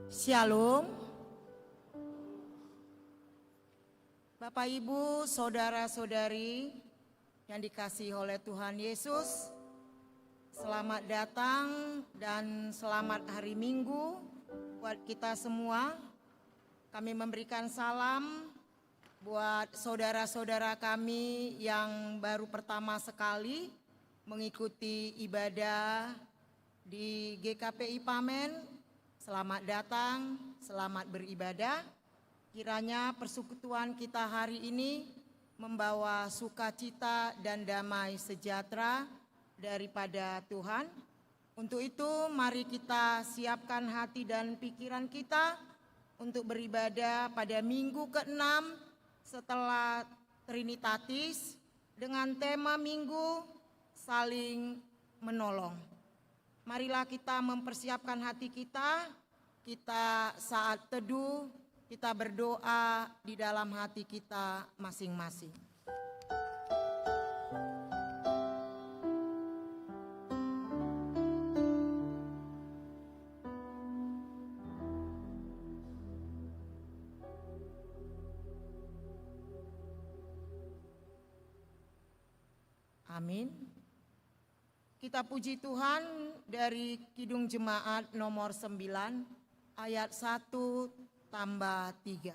Shalom. Bapak Ibu, saudara-saudari yang dikasihi oleh Tuhan Yesus, selamat datang dan selamat hari Minggu buat kita semua. Kami memberikan salam buat saudara-saudara kami yang baru pertama sekali mengikuti ibadah di GKPI Pamen. Selamat datang, selamat beribadah. Kiranya persekutuan kita hari ini membawa sukacita dan damai sejahtera daripada Tuhan. Untuk itu mari kita siapkan hati dan pikiran kita untuk beribadah pada minggu ke-6 setelah Trinitatis dengan tema minggu saling menolong. Marilah kita mempersiapkan hati kita saat teduh, kita berdoa di dalam hati kita masing-masing. Amin. Kita puji Tuhan dari Kidung Jemaat nomor 9 ayat 1 tambah 3.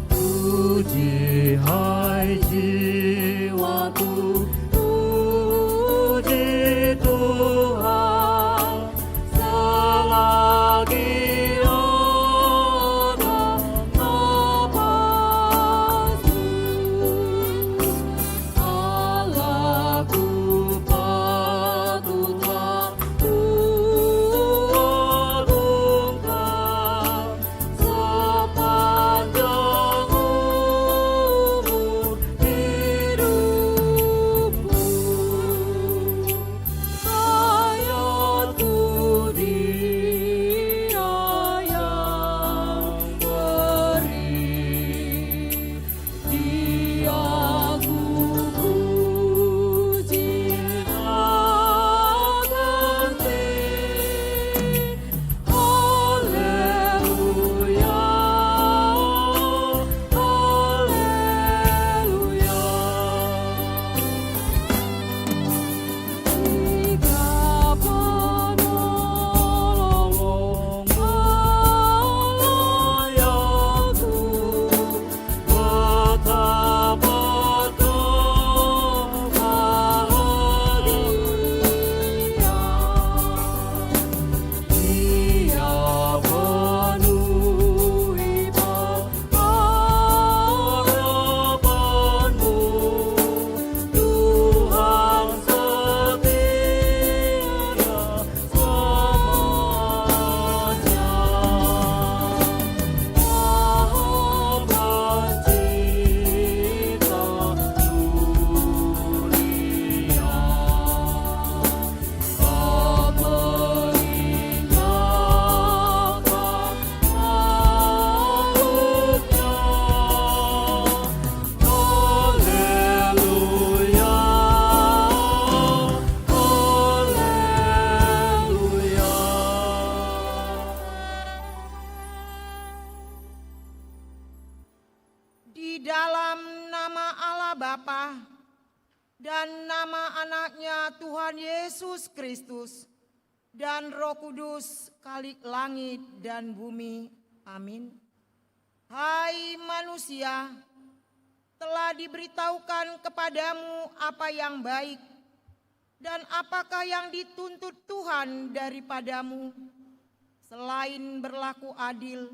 Puji hai jiwaku, puji Tuhan, selagi ada nafasku. Allahku patutlah kuagungkan sepanjang umur hidupku. Hayatku Dia yang beri, Dia ku puji ganti. Haleluya, haleluya. Jika penolong layaku, betapa kau bahagia. Dia penuhi harapanmu, Tuhan setianya selamanya. Maafkan cinta dunia, tak meninggalkan makhluknya. Haleluya, haleluya. Di dalam nama Allah Bapa dan nama anaknya Tuhan Yesus Kristus dan Roh Kudus Khalik langit dan bumi. Amin. Hai manusia, telah diberitahukan kepadamu apa yang baik dan apakah yang dituntut Tuhan daripadamu, selain berlaku adil,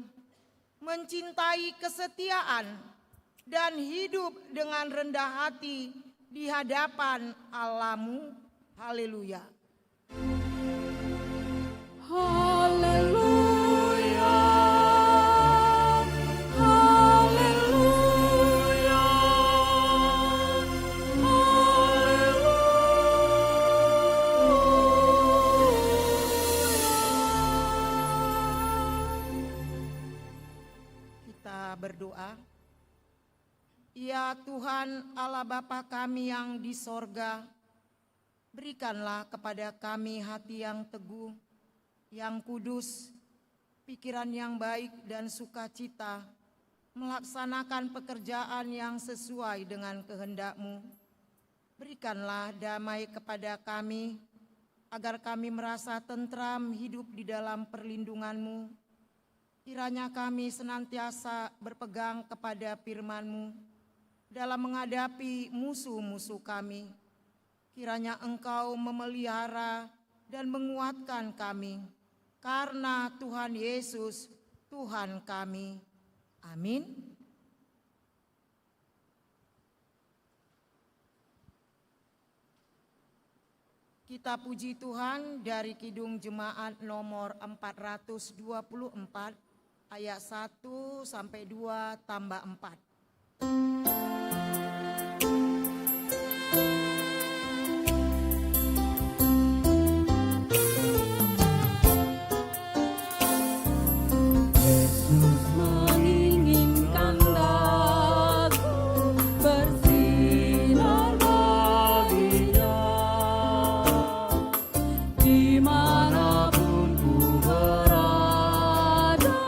mencintai kesetiaan, dan hidup dengan rendah hati di hadapan Allahmu. Haleluya. Haleluya, haleluya, haleluya. Kita berdoa. Ya Tuhan Allah Bapa kami yang di sorga, berikanlah kepada kami hati yang teguh, yang kudus, pikiran yang baik dan sukacita, melaksanakan pekerjaan yang sesuai dengan kehendak-Mu. Berikanlah damai kepada kami, agar kami merasa tentram hidup di dalam perlindungan-Mu. Kiranya kami senantiasa berpegang kepada firman-Mu dalam menghadapi musuh-musuh kami. Kiranya Engkau memelihara dan menguatkan kami, karena Tuhan Yesus, Tuhan kami. Amin. Kita puji Tuhan dari Kidung Jemaat nomor 424 ayat 1 sampai 2 tambah 4. Yesus menginginkan daku bersinar baginya, dimanapun ku berada,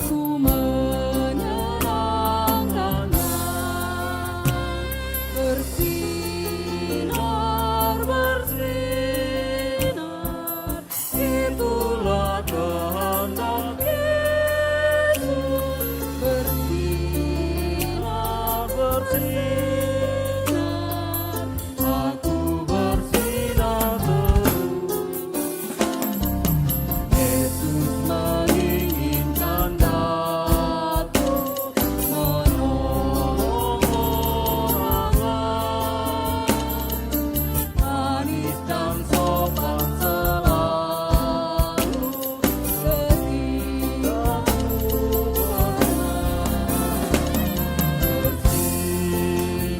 ku menyenangkannya. Bersinar, bersinar, itulah kehendak Yesus. Bersinar, bersinar, aku bersinar terus. Yesus menginginkan daku menolong orang lain, manis dan sopan selalu setiaku karena.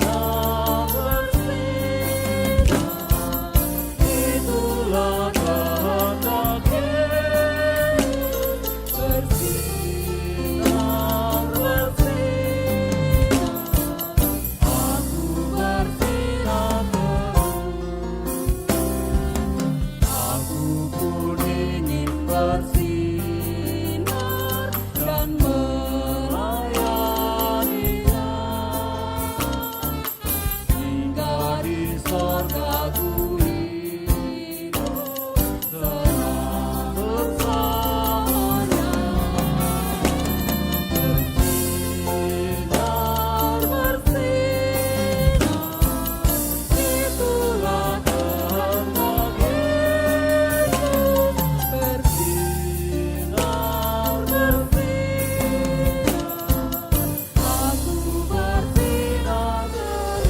Bersinar, bersinar, itulah kehendak Yesus. Bersinar, bersinar, aku bersinar terus. Aku pun ingin bersinar dan melayaninya, hingga di sorga ku hidup senang bersamanya. Bersinar, bersinar, itulah kehendak Yesus. Bersinar, bersinar, aku bersinar terus.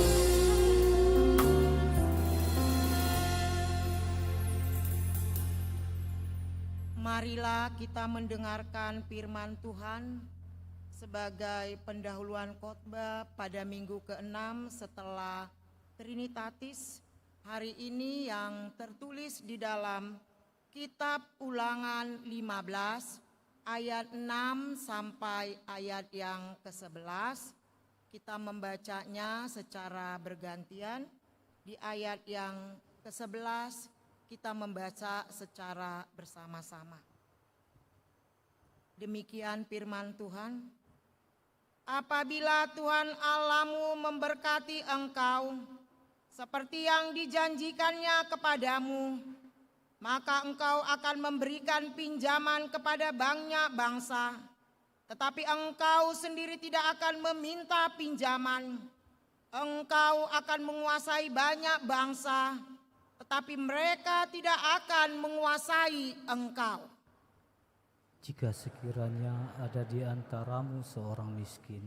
Marilah kita mendengarkan firman Tuhan sebagai pendahuluan khotbah pada minggu ke-6 setelah Trinitatis hari ini, yang tertulis di dalam Kitab Ulangan 15 ayat 6 sampai ayat yang ke-11. Kita membacanya secara bergantian. Di ayat yang ke-11 kita membaca secara bersama-sama. Demikian firman Tuhan. Apabila Tuhan Allahmu memberkati engkau seperti yang dijanjikannya kepadamu, maka engkau akan memberikan pinjaman kepada banyak bangsa, tetapi engkau sendiri tidak akan meminta pinjaman. Engkau akan menguasai banyak bangsa, tetapi mereka tidak akan menguasai engkau. Jika sekiranya ada di antaramu seorang miskin,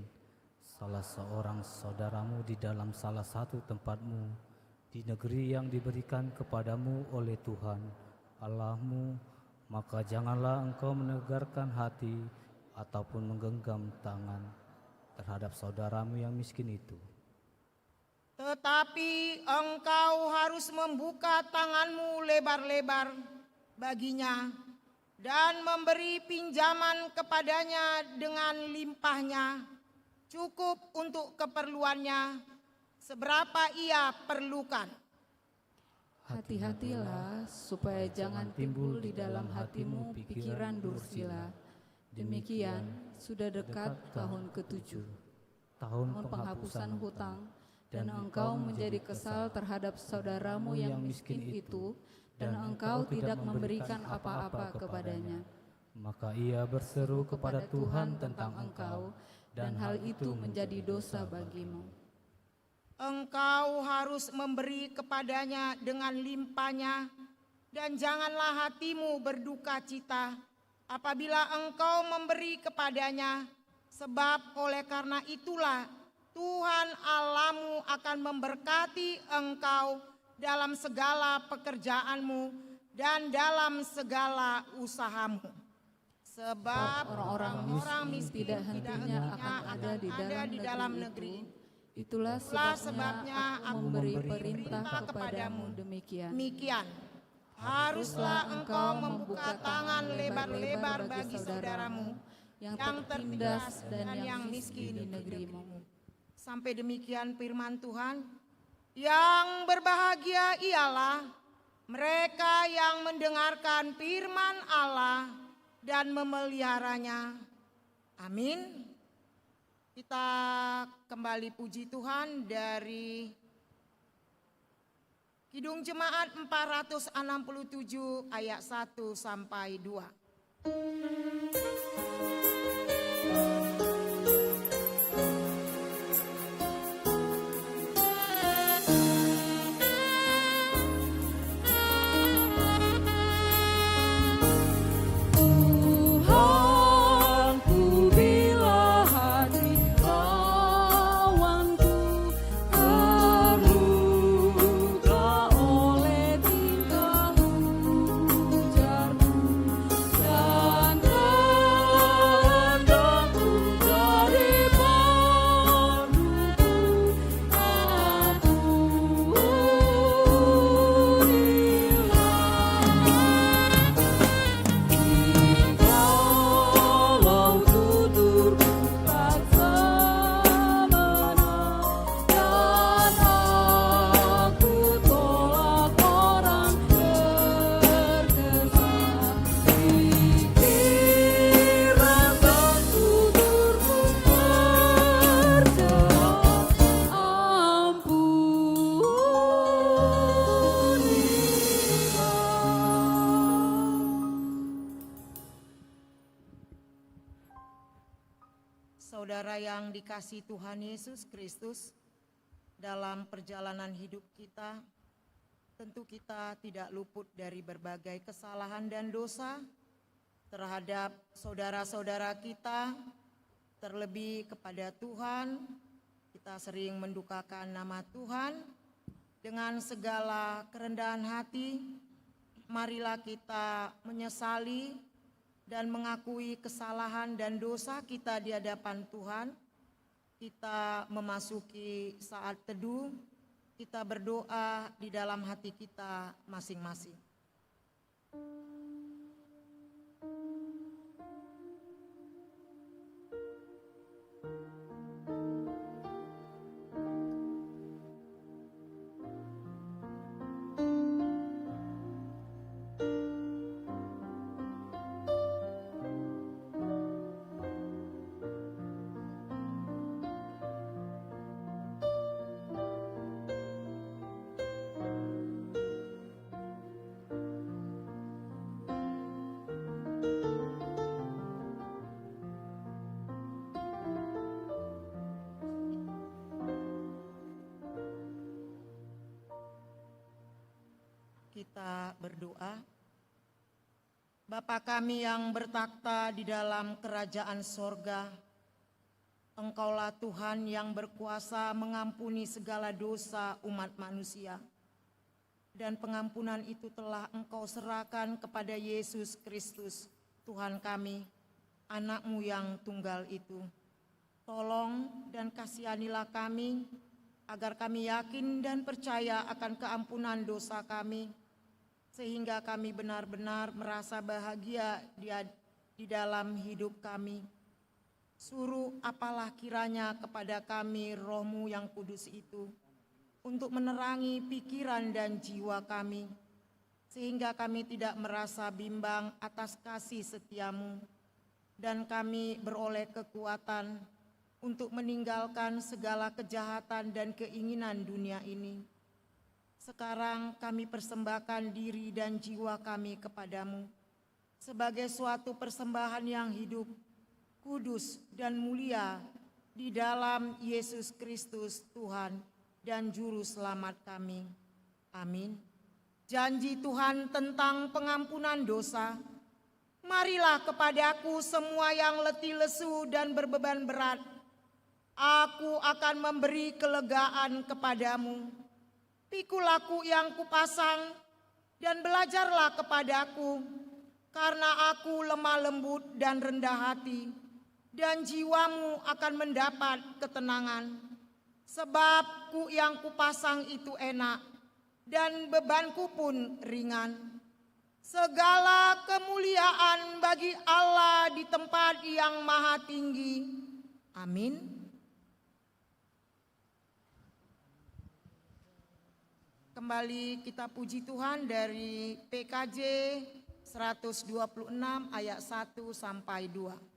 salah seorang saudaramu di dalam salah satu tempatmu, di negeri yang diberikan kepadamu oleh Tuhan Allahmu, maka janganlah engkau menegarkan hati ataupun menggenggam tangan terhadap saudaramu yang miskin itu. Tetapi engkau harus membuka tanganmu lebar-lebar baginya dan memberi pinjaman kepadanya dengan limpahnya, cukup untuk keperluannya seberapa ia perlukan. Hati-hatilah supaya jangan timbul di dalam hatimu pikiran dursila. Demikian sudah dekat tahun ke-7, tahun penghapusan hutang, dan engkau menjadi kesal terhadap saudaramu yang miskin itu, dan engkau tidak memberikan apa-apa kepadanya. Maka ia berseru kepada Tuhan tentang engkau, dan hal itu menjadi dosa bagimu. Engkau harus memberi kepadanya dengan limpahnya, dan janganlah hatimu berduka cita apabila engkau memberi kepadanya, sebab oleh karena itulah Tuhan Allahmu akan memberkati engkau dalam segala pekerjaanmu dan dalam segala usahamu. Sebab orang-orang miskin tidak hentinya akan ada di dalam negeri. Itulah sebabnya aku memberi perintah kepadamu demikian. Haruslah engkau membuka tangan lebar-lebar bagi saudaramu yang tertindas dan yang miskin di negerimu. Sampai demikian firman Tuhan. Yang berbahagia ialah mereka yang mendengarkan firman Allah dan memeliharanya. Amin. Kita kembali puji Tuhan dari Kidung Jemaat 467 ayat 1 sampai 2. Saudara yang dikasihi Tuhan Yesus Kristus, dalam perjalanan hidup kita, tentu kita tidak luput dari berbagai kesalahan dan dosa terhadap saudara-saudara kita, terlebih kepada Tuhan. Kita sering mendukakan nama Tuhan. Dengan segala kerendahan hati, marilah kita menyesali dan mengakui kesalahan dan dosa kita di hadapan Tuhan. Kita memasuki saat teduh, kita berdoa di dalam hati kita masing-masing. Kita berdoa. Bapa kami yang bertakhta di dalam kerajaan sorga, Engkaulah Tuhan yang berkuasa mengampuni segala dosa umat manusia. Dan pengampunan itu telah Engkau serahkan kepada Yesus Kristus, Tuhan kami, anak-Mu yang tunggal itu. Tolong dan kasihanilah kami, agar kami yakin dan percaya akan keampunan dosa kami, sehingga kami benar-benar merasa bahagia di dalam hidup kami. Suruh apalah kiranya kepada kami Roh-Mu yang kudus itu, untuk menerangi pikiran dan jiwa kami, sehingga kami tidak merasa bimbang atas kasih setia-Mu, dan kami beroleh kekuatan untuk meninggalkan segala kejahatan dan keinginan dunia ini. Sekarang kami persembahkan diri dan jiwa kami kepadamu sebagai suatu persembahan yang hidup, kudus, dan mulia di dalam Yesus Kristus Tuhan dan Juru Selamat kami. Amin. Janji Tuhan tentang pengampunan dosa. Marilah kepadaku semua yang letih lesu dan berbeban berat. Aku akan memberi kelegaan kepadamu. Pikul aku yang kupasang dan belajarlah kepadaku, karena aku lemah lembut dan rendah hati, dan jiwamu akan mendapat ketenangan. Sebab kuk yang kupasang itu enak, dan bebanku pun ringan. Segala kemuliaan bagi Allah di tempat yang maha tinggi. Amin. Kembali kita puji Tuhan dari PKJ 126 ayat 1 sampai 2.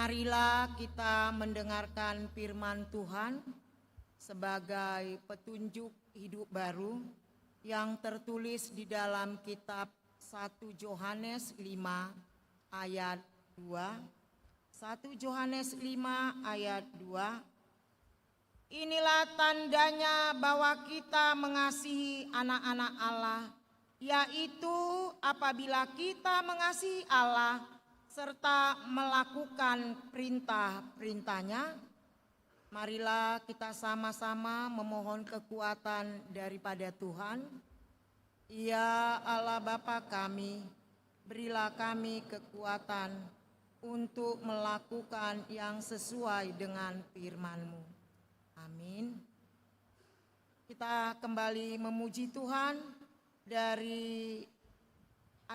Marilah kita mendengarkan firman Tuhan sebagai petunjuk hidup baru yang tertulis di dalam kitab 1 Yohanes 5 ayat 2. 1 Yohanes 5 ayat 2. Inilah tandanya bahwa kita mengasihi anak-anak Allah, yaitu apabila kita mengasihi Allah serta melakukan perintah-perintahnya. Marilah kita sama-sama memohon kekuatan daripada Tuhan. Ya Allah Bapa kami, berilah kami kekuatan untuk melakukan yang sesuai dengan firman-Mu. Amin. Kita kembali memuji Tuhan dari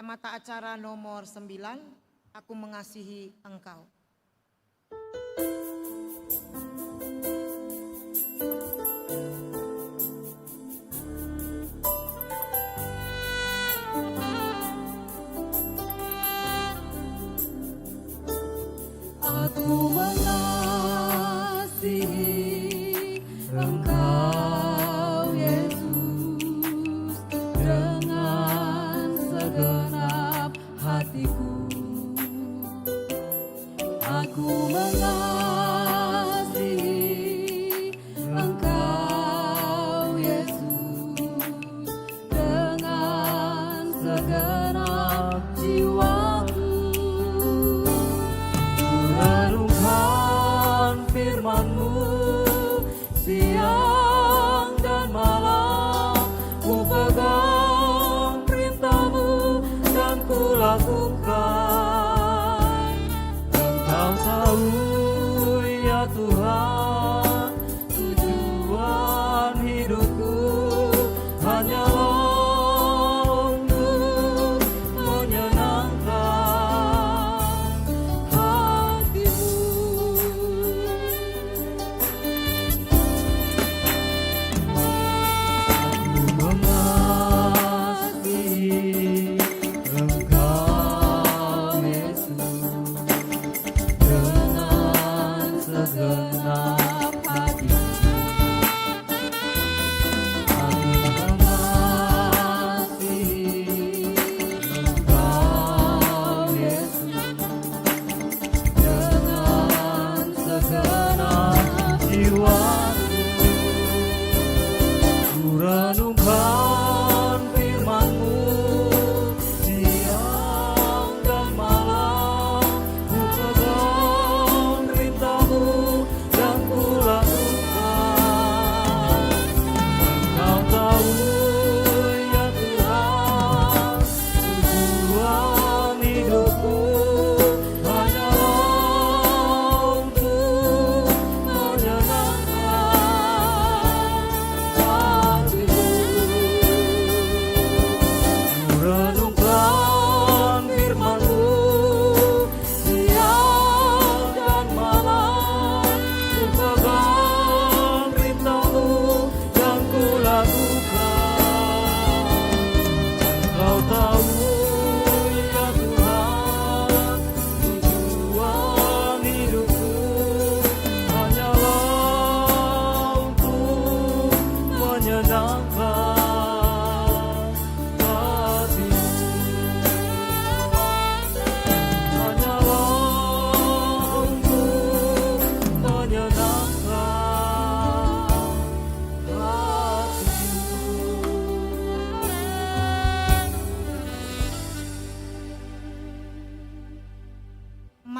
mata acara nomor 9. Aku mengasihi engkau. Aku mengasihi engkau Yesus dengan segenap hatiku. Aku mengasihi engkau Yesus dengan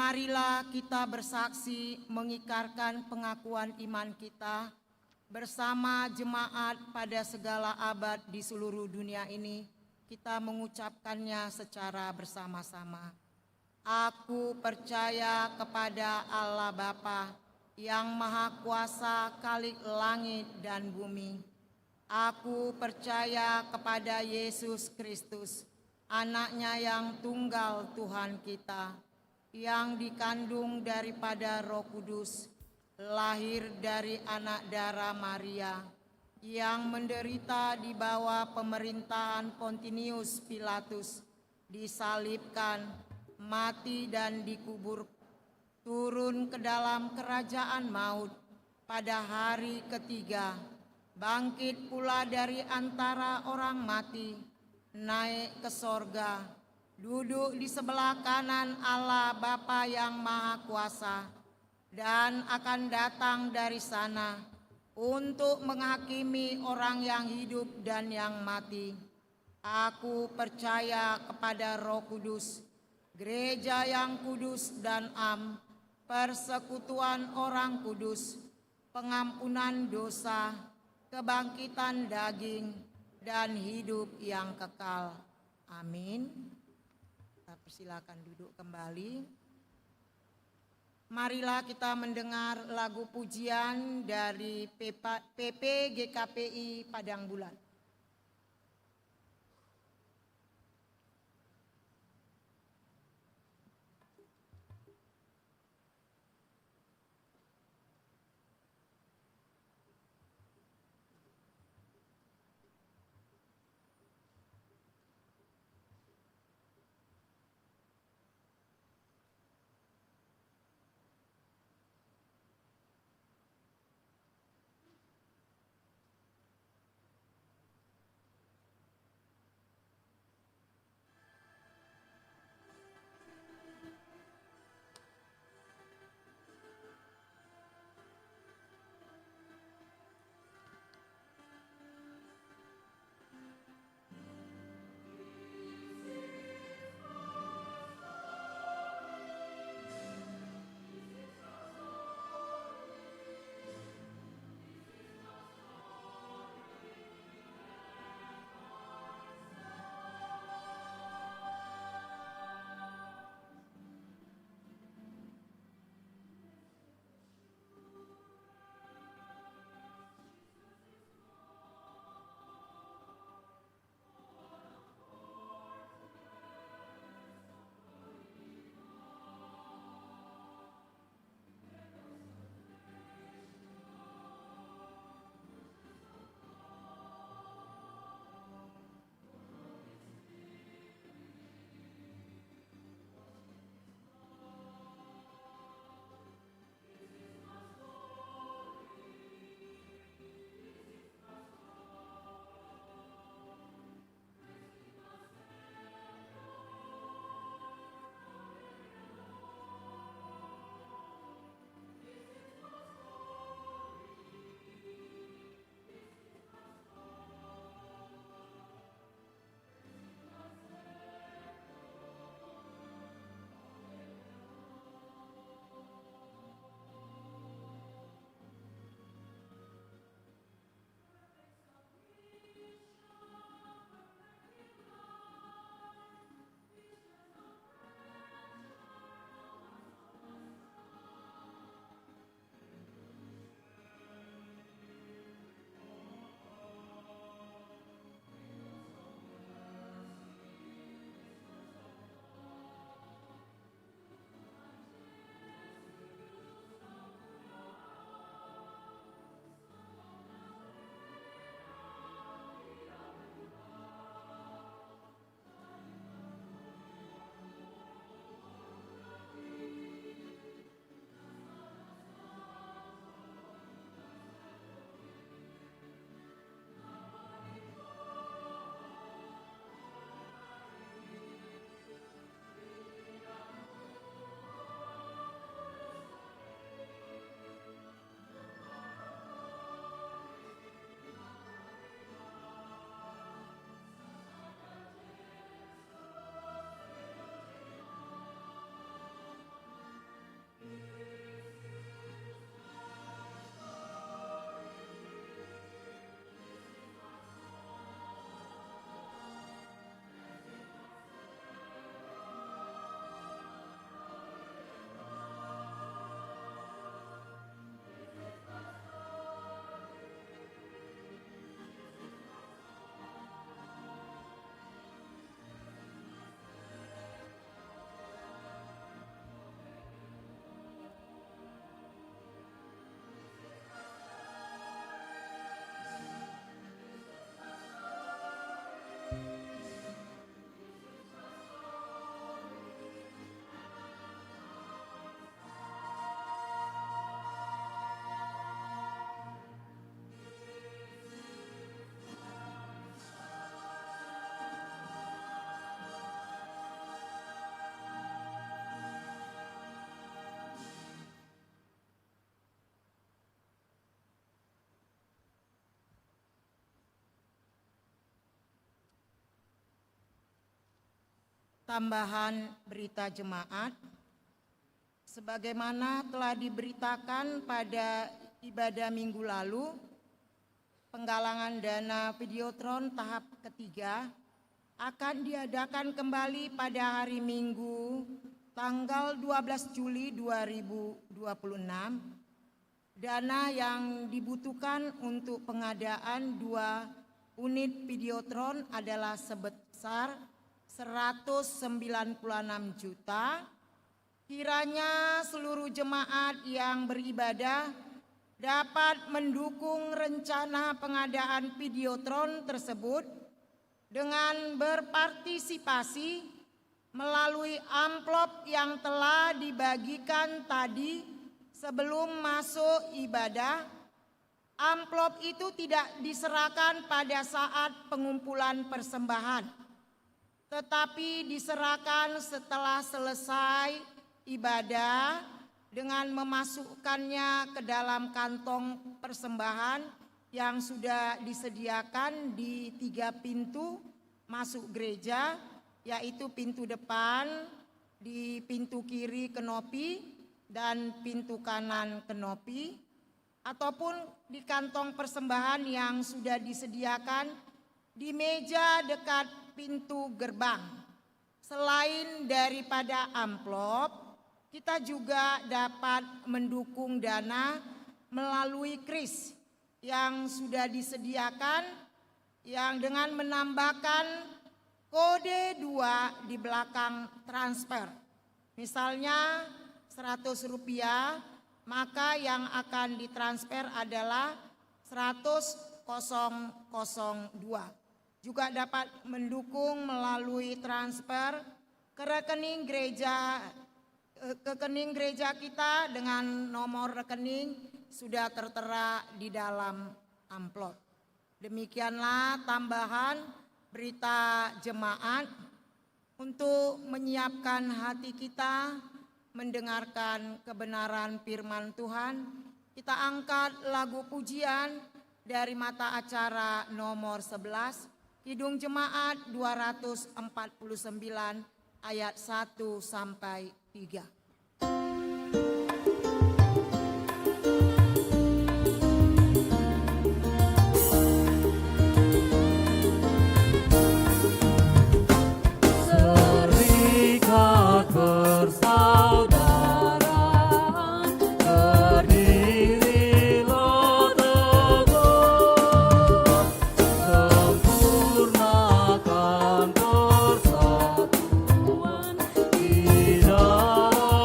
Marilah kita bersaksi mengikrarkan pengakuan iman kita bersama jemaat pada segala abad di seluruh dunia ini. Kita mengucapkannya secara bersama-sama. Aku percaya kepada Allah Bapa yang Maha Kuasa Khalik langit dan bumi. Aku percaya kepada Yesus Kristus, Anaknya yang tunggal Tuhan kita, yang dikandung daripada Roh Kudus, lahir dari anak darah Maria, yang menderita di bawah pemerintahan Pontius Pilatus, disalibkan, mati dan dikubur, turun ke dalam kerajaan maut, pada hari ketiga, bangkit pula dari antara orang mati, naik ke sorga, duduk di sebelah kanan Allah Bapa yang Maha Kuasa, dan akan datang dari sana untuk menghakimi orang yang hidup dan yang mati. Aku percaya kepada Roh Kudus, gereja yang kudus dan am, persekutuan orang kudus, pengampunan dosa, kebangkitan daging, dan hidup yang kekal. Amin. Kita persilakan duduk kembali. Marilah kita mendengar lagu pujian dari PP GKPI Padang Bulan. tambahan berita jemaat. Sebagaimana telah diberitakan pada ibadah minggu lalu, penggalangan dana Videotron tahap ketiga akan diadakan kembali pada hari Minggu tanggal 12 Juli 2026. Dana yang dibutuhkan untuk pengadaan 2 unit Videotron adalah sebesar 196 juta. Kiranya seluruh jemaat yang beribadah dapat mendukung rencana pengadaan Videotron tersebut dengan berpartisipasi melalui amplop yang telah dibagikan tadi sebelum masuk ibadah. Amplop itu tidak diserahkan pada saat pengumpulan persembahan, tetapi diserahkan setelah selesai ibadah dengan memasukkannya ke dalam kantong persembahan yang sudah disediakan di 3 pintu masuk gereja, yaitu pintu depan, di pintu kiri kenopi, dan pintu kanan kenopi, ataupun di kantong persembahan yang sudah disediakan di meja dekat pintu gerbang. Selain daripada amplop, kita juga dapat mendukung dana melalui kris yang sudah disediakan, yang dengan menambahkan kode 2 di belakang transfer. Misalnya Rp100, maka yang akan ditransfer adalah 100.002. Juga dapat mendukung melalui transfer ke rekening gereja kita dengan nomor rekening sudah tertera di dalam amplop. Demikianlah tambahan berita jemaat untuk menyiapkan hati kita mendengarkan kebenaran firman Tuhan. Kita angkat lagu pujian dari mata acara nomor 11, Kidung Jemaat 249 ayat 1 sampai 3. Serikat persaudaraan, berdirilah teguh, sempurnakan persatuan di dalam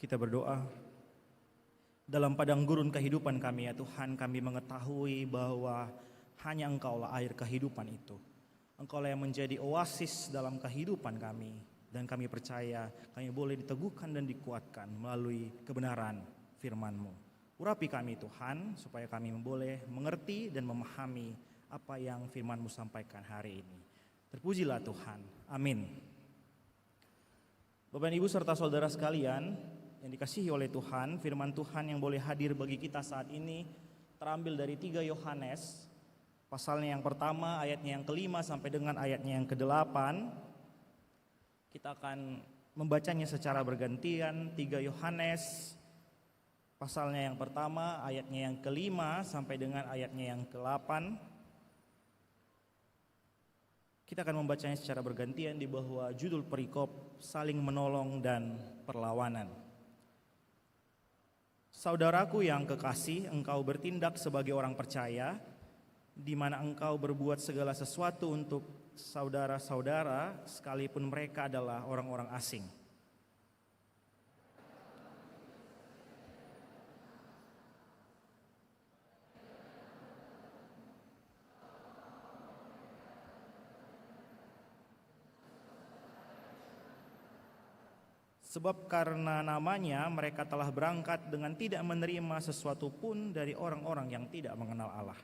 Kita berdoa. Dalam padang gurun kehidupan kami ya Tuhan, kami mengetahui bahwa hanya Engkaulah air kehidupan itu. Engkaulah yang menjadi oasis dalam kehidupan kami. Dan kami percaya kami boleh diteguhkan dan dikuatkan melalui kebenaran firman-Mu. Urapi kami Tuhan, supaya kami boleh mengerti dan memahami apa yang firman-Mu sampaikan hari ini. Terpujilah Tuhan. Amin. Bapak dan Ibu serta saudara sekalian yang dikasihi oleh Tuhan, firman Tuhan yang boleh hadir bagi kita saat ini terambil dari 3 Yohanes, pasalnya yang pertama, ayatnya yang kelima sampai dengan ayatnya yang ke-8. Kita akan membacanya secara bergantian. 3 Yohanes, pasalnya yang pertama, ayatnya yang kelima sampai dengan ayatnya yang ke-8. Kita akan membacanya secara bergantian di bawah judul perikop saling menolong dan perlawanan. Saudaraku yang kekasih, engkau bertindak sebagai orang percaya, di mana engkau berbuat segala sesuatu untuk saudara-saudara, sekalipun mereka adalah orang-orang asing. Sebab karena namanya mereka telah berangkat dengan tidak menerima sesuatu pun dari orang-orang yang tidak mengenal Allah.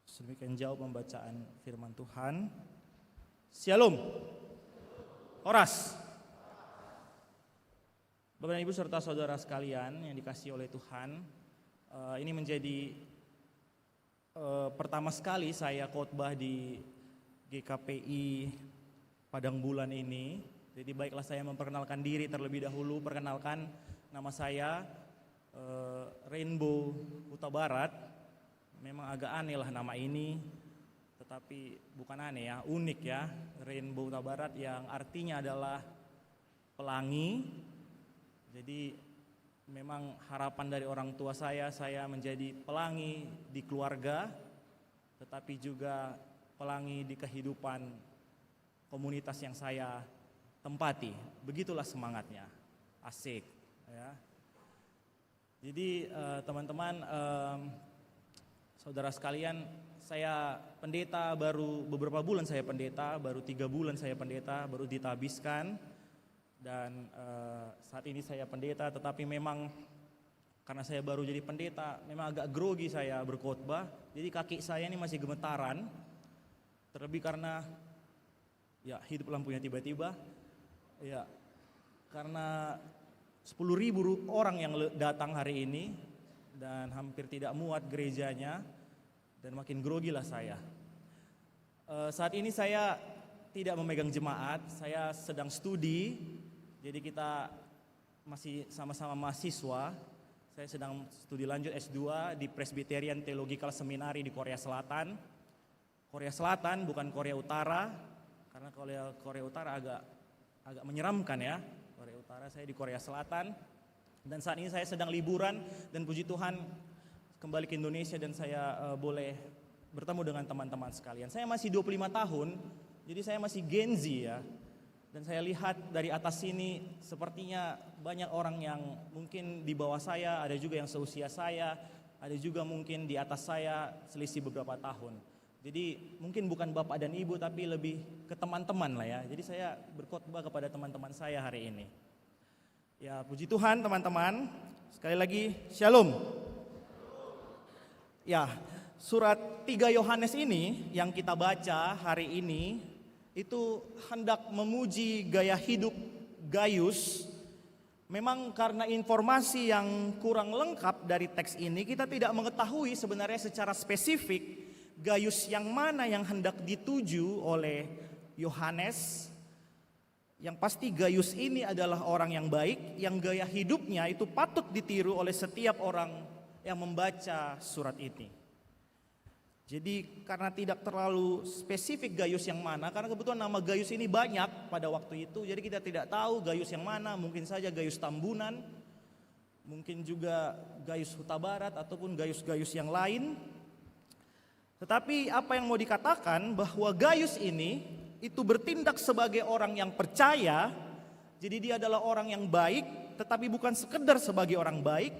Sedemikian jauh pembacaan firman Tuhan. Shalom. Horas. Bapak dan Ibu serta saudara sekalian yang dikasihi oleh Tuhan, ini menjadi pertama sekali saya khotbah di GKPI Padang Bulan ini. Jadi baiklah saya memperkenalkan diri terlebih dahulu. Perkenalkan, nama saya Rainbow Huta Barat. Memang agak aneh lah nama ini, tetapi bukan aneh ya, unik ya. Rainbow Huta Barat yang artinya adalah pelangi. Jadi memang harapan dari orang tua saya menjadi pelangi di keluarga, tetapi juga pelangi di kehidupan komunitas yang saya tempati. Begitulah semangatnya, asik ya. Jadi teman-teman, saudara sekalian, saya pendeta baru beberapa bulan, saya pendeta baru 3 bulan, saya pendeta baru ditabiskan. Dan saat ini saya pendeta, tetapi memang karena saya baru jadi pendeta, memang agak grogi saya berkhotbah. Jadi kaki saya ini masih gemetaran, terlebih karena ya hidup lampunya tiba-tiba. Ya, karena 10.000 orang yang datang hari ini dan hampir tidak muat gerejanya, dan makin grogi lah saya. Saat ini saya tidak memegang jemaat, saya sedang studi. Jadi kita masih sama-sama mahasiswa. Saya sedang studi lanjut S2 di Presbyterian Theological Seminary di Korea Selatan. Korea Selatan bukan Korea Utara, karena Korea Utara agak menyeramkan ya. Korea Utara, saya di Korea Selatan. Dan saat ini saya sedang liburan dan puji Tuhan kembali ke Indonesia dan saya boleh bertemu dengan teman-teman sekalian. Saya masih 25 tahun, jadi saya masih Gen Z ya. Dan saya lihat dari atas sini sepertinya banyak orang yang mungkin di bawah saya, ada juga yang seusia saya, ada juga mungkin di atas saya selisih beberapa tahun. Jadi mungkin bukan bapak dan ibu tapi lebih ke teman-teman lah ya. Jadi saya berkhotbah kepada teman-teman saya hari ini. Ya puji Tuhan teman-teman, sekali lagi shalom. Ya, surat 3 Yohanes ini yang kita baca hari ini itu hendak memuji gaya hidup Gaius. Memang karena informasi yang kurang lengkap dari teks ini, kita tidak mengetahui sebenarnya secara spesifik Gaius yang mana yang hendak dituju oleh Yohanes. Yang pasti Gaius ini adalah orang yang baik, yang gaya hidupnya itu patut ditiru oleh setiap orang yang membaca surat ini. Jadi karena tidak terlalu spesifik Gaius yang mana, karena kebetulan nama Gaius ini banyak pada waktu itu, jadi kita tidak tahu Gaius yang mana. Mungkin saja Gaius Tambunan, mungkin juga Gaius Huta Barat, ataupun Gaius-Gaius yang lain. Tetapi apa yang mau dikatakan bahwa Gaius ini itu bertindak sebagai orang yang percaya. Jadi dia adalah orang yang baik, tetapi bukan sekedar sebagai orang baik.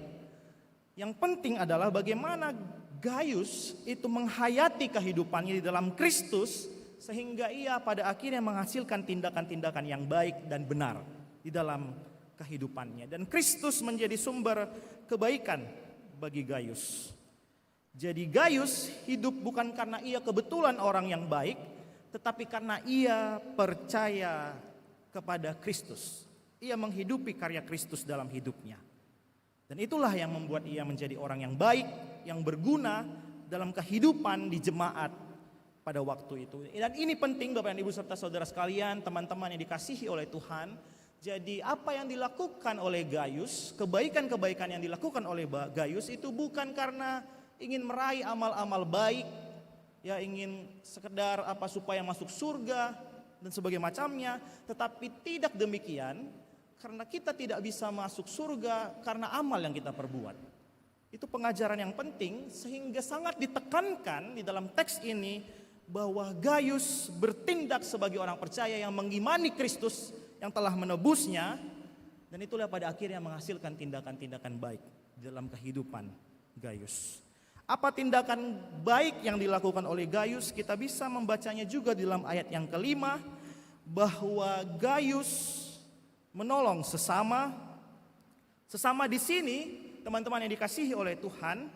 Yang penting adalah bagaimana Gaius itu menghayati kehidupannya di dalam Kristus, sehingga ia pada akhirnya menghasilkan tindakan-tindakan yang baik dan benar di dalam kehidupannya. Dan Kristus menjadi sumber kebaikan bagi Gaius. Jadi Gaius hidup bukan karena ia kebetulan orang yang baik, tetapi karena ia percaya kepada Kristus. Ia menghidupi karya Kristus dalam hidupnya. Dan itulah yang membuat ia menjadi orang yang baik, yang berguna dalam kehidupan di jemaat pada waktu itu. Dan ini penting Bapak dan Ibu serta saudara sekalian, teman-teman yang dikasihi oleh Tuhan. Jadi apa yang dilakukan oleh Gaius, kebaikan-kebaikan yang dilakukan oleh Gaius itu bukan karena ingin meraih amal-amal baik, ya ingin sekedar supaya masuk surga dan sebagainya macamnya, tetapi tidak demikian. Karena kita tidak bisa masuk surga karena amal yang kita perbuat. Itu pengajaran yang penting, sehingga sangat ditekankan di dalam teks ini bahwa Gaius bertindak sebagai orang percaya yang mengimani Kristus yang telah menebusnya, dan itulah pada akhirnya menghasilkan tindakan-tindakan baik di dalam kehidupan Gaius. Apa tindakan baik yang dilakukan oleh Gaius? Kita bisa membacanya juga di dalam ayat yang kelima, bahwa Gaius menolong sesama. Sesama di sini, teman-teman yang dikasihi oleh Tuhan,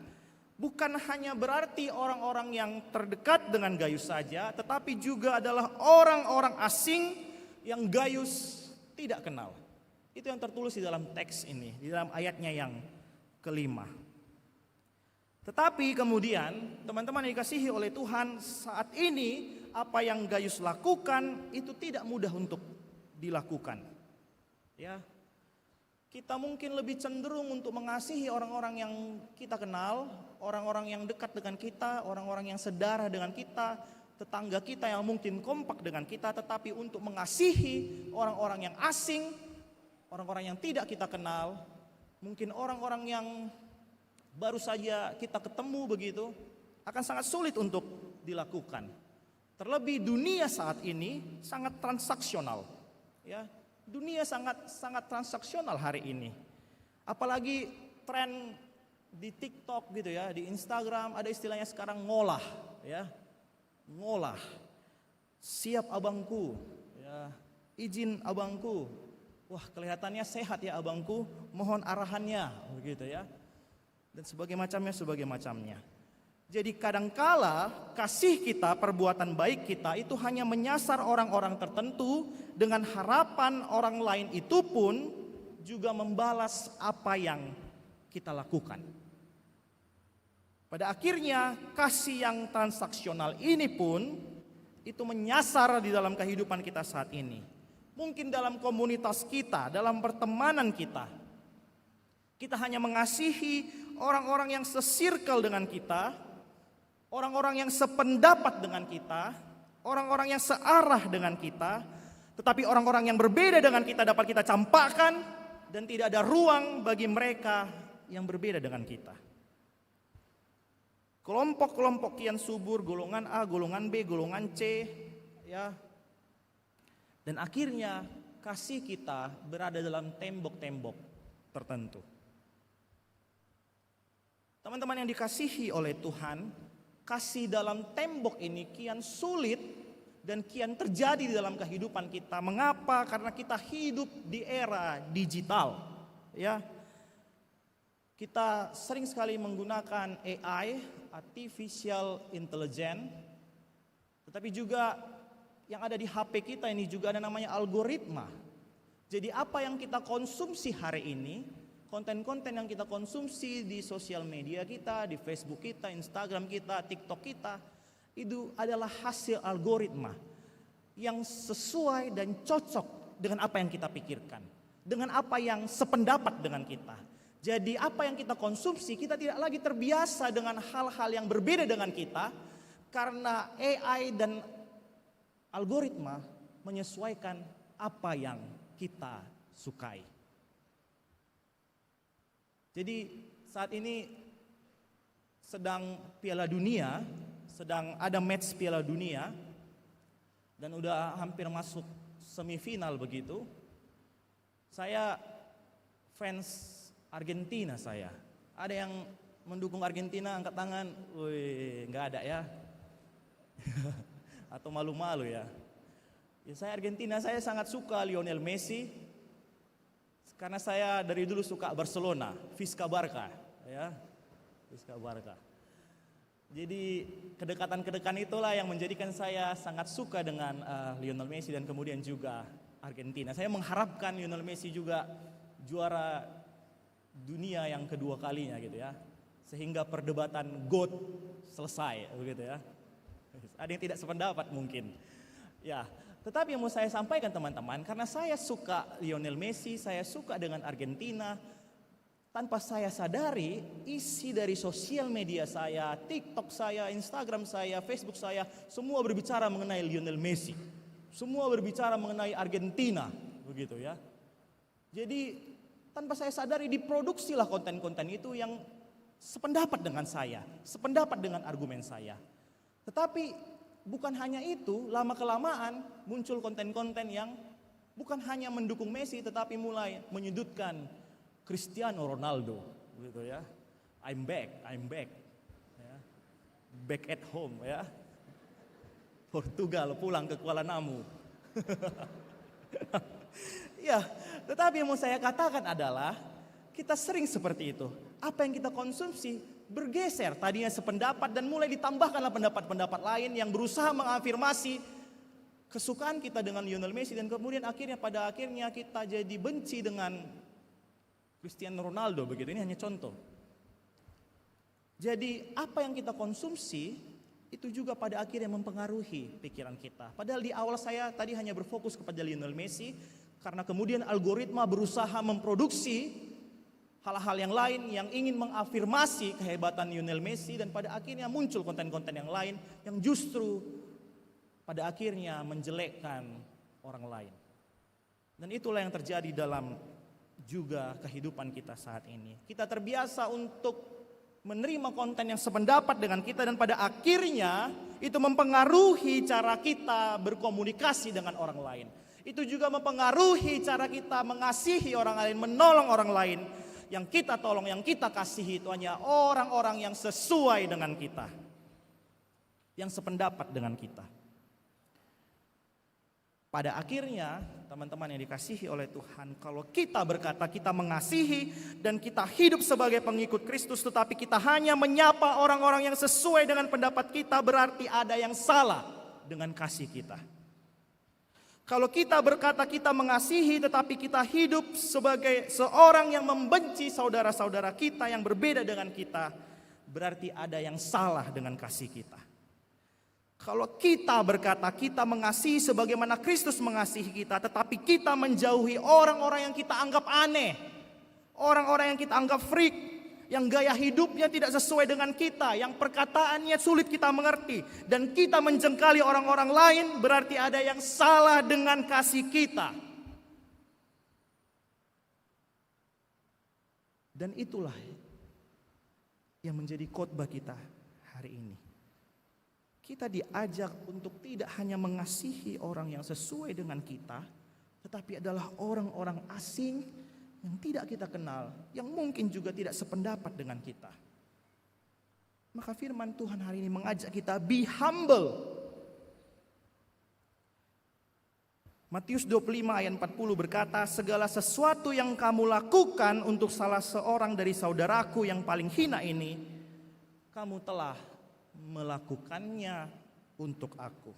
bukan hanya berarti orang-orang yang terdekat dengan Gaius saja, tetapi juga adalah orang-orang asing yang Gaius tidak kenal. Itu yang tertulis di dalam teks ini, di dalam ayatnya yang kelima. Tetapi kemudian, teman-teman yang dikasihi oleh Tuhan, saat ini apa yang Gaius lakukan itu tidak mudah untuk dilakukan. Ya, kita mungkin lebih cenderung untuk mengasihi orang-orang yang kita kenal, orang-orang yang dekat dengan kita, orang-orang yang sedarah dengan kita, tetangga kita yang mungkin kompak dengan kita. Tetapi untuk mengasihi orang-orang yang asing, orang-orang yang tidak kita kenal, mungkin orang-orang yang baru saja kita ketemu begitu, akan sangat sulit untuk dilakukan. Terlebih dunia saat ini sangat transaksional, ya. Dunia sangat transaksional hari ini. Apalagi tren di TikTok gitu ya, di Instagram ada istilahnya sekarang ngolah, ya. Ngolah. Siap abangku, ya. Izin abangku. Wah, kelihatannya sehat ya abangku, mohon arahannya, begitu ya. Dan sebagaimanya. Jadi kadangkala kasih kita, perbuatan baik kita itu hanya menyasar orang-orang tertentu, dengan harapan orang lain itu pun juga membalas apa yang kita lakukan. Pada akhirnya kasih yang transaksional ini pun itu menyasar di dalam kehidupan kita saat ini. Mungkin dalam komunitas kita, dalam pertemanan kita, kita hanya mengasihi orang-orang yang sesirkel dengan kita, orang-orang yang sependapat dengan kita, orang-orang yang searah dengan kita. Tetapi orang-orang yang berbeda dengan kita dapat kita campakkan, dan tidak ada ruang bagi mereka yang berbeda dengan kita. Kelompok-kelompok kian subur, golongan A, golongan B, golongan C, ya. Dan akhirnya kasih kita berada dalam tembok-tembok tertentu. Teman-teman yang dikasihi oleh Tuhan, kasih dalam tembok ini kian sulit dan kian terjadi di dalam kehidupan kita. Mengapa? Karena kita hidup di era digital, ya. Kita sering sekali menggunakan AI, artificial intelligence, tetapi juga yang ada di HP kita ini juga ada namanya algoritma. Jadi apa yang kita konsumsi hari ini, konten-konten yang kita konsumsi di sosial media kita, di Facebook kita, Instagram kita, TikTok kita, itu adalah hasil algoritma yang sesuai dan cocok dengan apa yang kita pikirkan, dengan apa yang sependapat dengan kita. Jadi apa yang kita konsumsi, kita tidak lagi terbiasa dengan hal-hal yang berbeda dengan kita, karena AI dan algoritma menyesuaikan apa yang kita sukai. Jadi saat ini sedang Piala Dunia, sedang ada match Piala Dunia dan udah hampir masuk semifinal begitu. Saya fans Argentina saya. Ada yang mendukung Argentina, angkat tangan. Wih, nggak ada ya. Atau malu-malu ya. Ya, saya Argentina, saya sangat suka Lionel Messi. Karena saya dari dulu suka Barcelona, Visca Barca, ya. Visca Barca. Jadi kedekatan-kedekatan itulah yang menjadikan saya sangat suka dengan Lionel Messi dan kemudian juga Argentina. Saya mengharapkan Lionel Messi juga juara dunia yang kedua kalinya gitu ya. Sehingga perdebatan GOAT selesai begitu ya. Ada yang tidak sependapat mungkin. Ya, tetapi yang mau saya sampaikan teman-teman, karena saya suka Lionel Messi, saya suka dengan Argentina, tanpa saya sadari isi dari sosial media saya, TikTok saya, Instagram saya, Facebook saya, semua berbicara mengenai Lionel Messi. Semua berbicara mengenai Argentina, begitu ya. Jadi tanpa saya sadari diproduksilah konten-konten itu yang sependapat dengan saya, sependapat dengan argumen saya. Tetapi bukan hanya itu, lama-kelamaan muncul konten-konten yang bukan hanya mendukung Messi, tetapi mulai menyudutkan Cristiano Ronaldo, gitu ya. I'm back, ya. Back at home, ya. Portugal pulang ke Kuala Namu. Ya, tetapi yang mau saya katakan adalah kita sering seperti itu. Apa yang kita konsumsi bergeser, tadinya sependapat dan mulai ditambahkanlah pendapat-pendapat lain yang berusaha mengafirmasi kesukaan kita dengan Lionel Messi dan kemudian pada akhirnya kita jadi benci dengan Cristiano Ronaldo begitu. Ini hanya contoh. Jadi apa yang kita konsumsi itu juga pada akhirnya mempengaruhi pikiran kita. Padahal di awal saya tadi hanya berfokus kepada Lionel Messi karena kemudian algoritma berusaha memproduksi hal-hal yang lain yang ingin mengafirmasi kehebatan Lionel Messi dan pada akhirnya muncul konten-konten yang lain yang justru pada akhirnya menjelekkan orang lain. Dan itulah yang terjadi dalam juga kehidupan kita saat ini. Kita terbiasa untuk menerima konten yang sependapat dengan kita dan pada akhirnya itu mempengaruhi cara kita berkomunikasi dengan orang lain. Itu juga mempengaruhi cara kita mengasihi orang lain, menolong orang lain. Yang kita tolong, yang kita kasihi itu hanya orang-orang yang sesuai dengan kita, yang sependapat dengan kita. Pada akhirnya teman-teman yang dikasihi oleh Tuhan, kalau kita berkata kita mengasihi dan kita hidup sebagai pengikut Kristus tetapi kita hanya menyapa orang-orang yang sesuai dengan pendapat kita, berarti ada yang salah dengan kasih kita. Kalau kita berkata kita mengasihi tetapi kita hidup sebagai seorang yang membenci saudara-saudara kita yang berbeda dengan kita, berarti ada yang salah dengan kasih kita. Kalau kita berkata kita mengasihi sebagaimana Kristus mengasihi kita, tetapi kita menjauhi orang-orang yang kita anggap aneh, orang-orang yang kita anggap freak, yang gaya hidupnya tidak sesuai dengan kita, yang perkataannya sulit kita mengerti, dan kita menjengkali orang-orang lain, berarti ada yang salah dengan kasih kita. Dan itulah yang menjadi khotbah kita hari ini. Kita diajak untuk tidak hanya mengasihi orang yang sesuai dengan kita, tetapi adalah orang-orang asing yang tidak kita kenal, yang mungkin juga tidak sependapat dengan kita. Maka firman Tuhan hari ini mengajak kita be humble. Matius 25 ayat 40 berkata, segala sesuatu yang kamu lakukan untuk salah seorang dari saudaraku yang paling hina ini, kamu telah melakukannya untuk aku.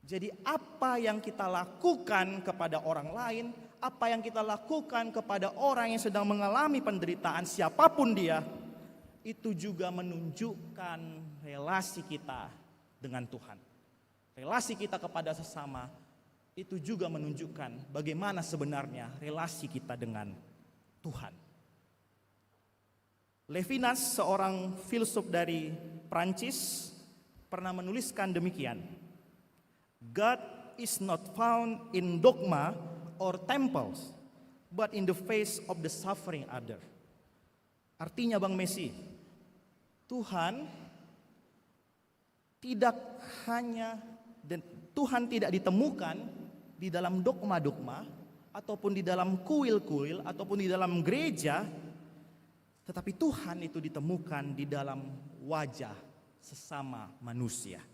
Jadi apa yang kita lakukan kepada orang lain, apa yang kita lakukan kepada orang yang sedang mengalami penderitaan siapapun dia, itu juga menunjukkan relasi kita dengan Tuhan. Relasi kita kepada sesama itu juga menunjukkan bagaimana sebenarnya relasi kita dengan Tuhan. Levinas, seorang filsuf dari Prancis, pernah menuliskan demikian. God is not found in dogma or temples, but in the face of the suffering other. Artinya Bang Messi, Tuhan tidak hanya dan Tuhan tidak ditemukan di dalam dogma-dogma ataupun di dalam kuil-kuil ataupun di dalam gereja, tetapi Tuhan itu ditemukan di dalam wajah sesama manusia.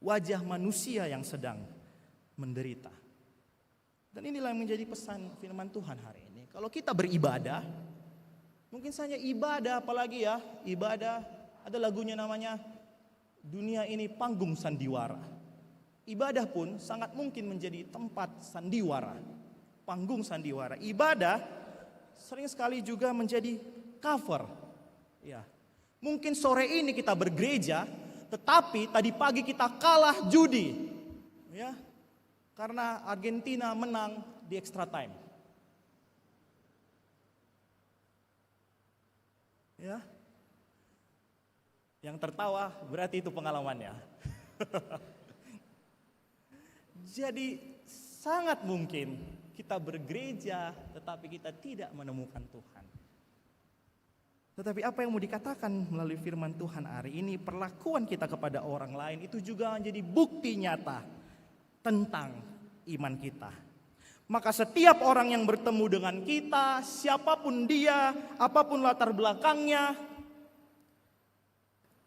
Wajah manusia yang sedang menderita. Dan inilah yang menjadi pesan firman Tuhan hari ini. Kalau kita beribadah, mungkin saja ibadah, apalagi ya, ibadah, ada lagunya namanya Dunia Ini Panggung Sandiwara. Ibadah pun sangat mungkin menjadi tempat sandiwara, panggung sandiwara. Ibadah sering sekali juga menjadi cover. Ya. Mungkin sore ini kita bergereja, tetapi tadi pagi kita kalah judi. Ya. Karena Argentina menang di extra time. Ya. Yang tertawa berarti itu pengalamannya. Jadi sangat mungkin kita bergereja tetapi kita tidak menemukan Tuhan. Tetapi apa yang mau dikatakan melalui firman Tuhan hari ini, perlakuan kita kepada orang lain itu juga menjadi bukti nyata tentang iman kita. Maka setiap orang yang bertemu dengan kita, siapapun dia, apapun latar belakangnya,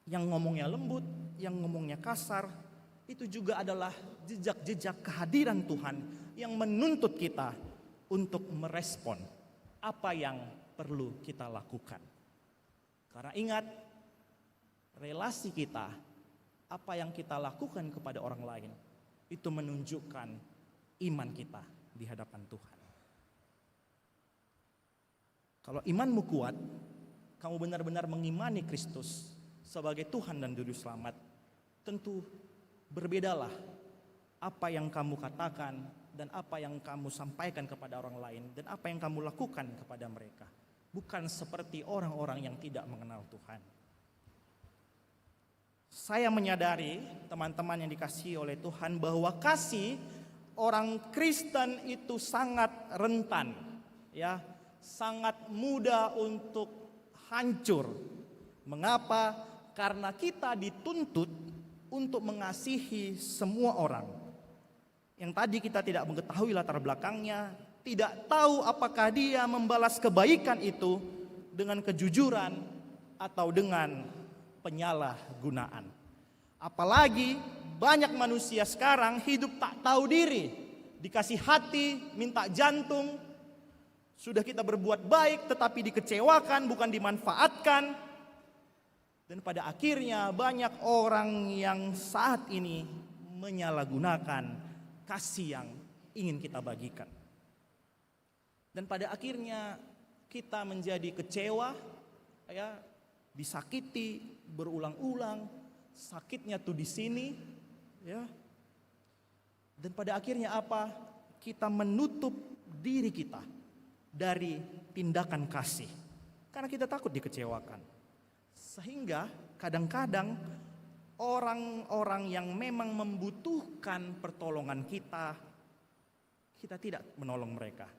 yang ngomongnya lembut, yang ngomongnya kasar, itu juga adalah jejak-jejak kehadiran Tuhan yang menuntut kita untuk merespon apa yang perlu kita lakukan. Karena ingat, relasi kita, apa yang kita lakukan kepada orang lain, itu menunjukkan iman kita di hadapan Tuhan. Kalau imanmu kuat, kamu benar-benar mengimani Kristus sebagai Tuhan dan Juru Selamat, tentu berbedalah apa yang kamu katakan dan apa yang kamu sampaikan kepada orang lain dan apa yang kamu lakukan kepada mereka. Bukan seperti orang-orang yang tidak mengenal Tuhan. Saya menyadari teman-teman yang dikasihi oleh Tuhan bahwa kasih orang Kristen itu sangat rentan, ya, sangat mudah untuk hancur. Mengapa? Karena kita dituntut untuk mengasihi semua orang. Yang tadi kita tidak mengetahui latar belakangnya, tidak tahu apakah dia membalas kebaikan itu dengan kejujuran atau dengan penyalahgunaan. Apalagi banyak manusia sekarang hidup tak tahu diri, dikasih hati, minta jantung. Sudah kita berbuat baik tetapi dikecewakan, bukan dimanfaatkan. Dan pada akhirnya banyak orang yang saat ini menyalahgunakan kasih yang ingin kita bagikan. Dan pada akhirnya kita menjadi kecewa, ya, disakiti berulang-ulang, sakitnya tuh di sini, ya. Dan pada akhirnya apa? Kita menutup diri kita dari tindakan kasih, karena kita takut dikecewakan. Sehingga kadang-kadang orang-orang yang memang membutuhkan pertolongan kita tidak menolong mereka.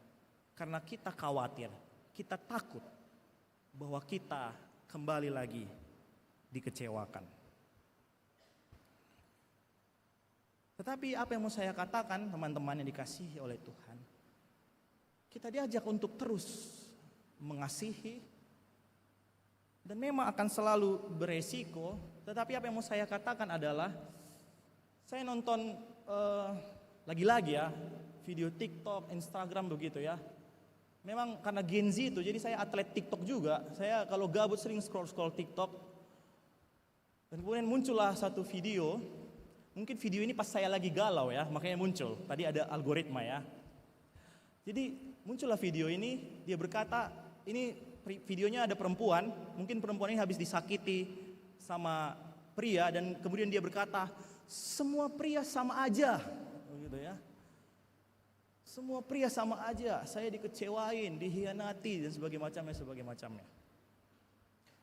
Karena kita khawatir, kita takut bahwa kita kembali lagi dikecewakan. Tetapi apa yang mau saya katakan, teman-teman yang dikasihi oleh Tuhan, kita diajak untuk terus mengasihi, dan memang akan selalu beresiko. Tetapi apa yang mau saya katakan adalah, saya nonton lagi-lagi ya video TikTok, Instagram begitu ya. Memang karena Gen Z itu, jadi saya atlet TikTok juga. Saya kalau gabut sering scroll TikTok. Dan kemudian muncullah satu video. Mungkin video ini pas saya lagi galau ya, makanya muncul. Tadi ada algoritma ya. Jadi muncullah video ini, dia berkata, ini videonya ada perempuan, mungkin perempuan ini habis disakiti sama pria, dan kemudian dia berkata, semua pria sama aja, gitu ya. Semua pria sama aja, saya dikecewain, dihianati dan sebagainya.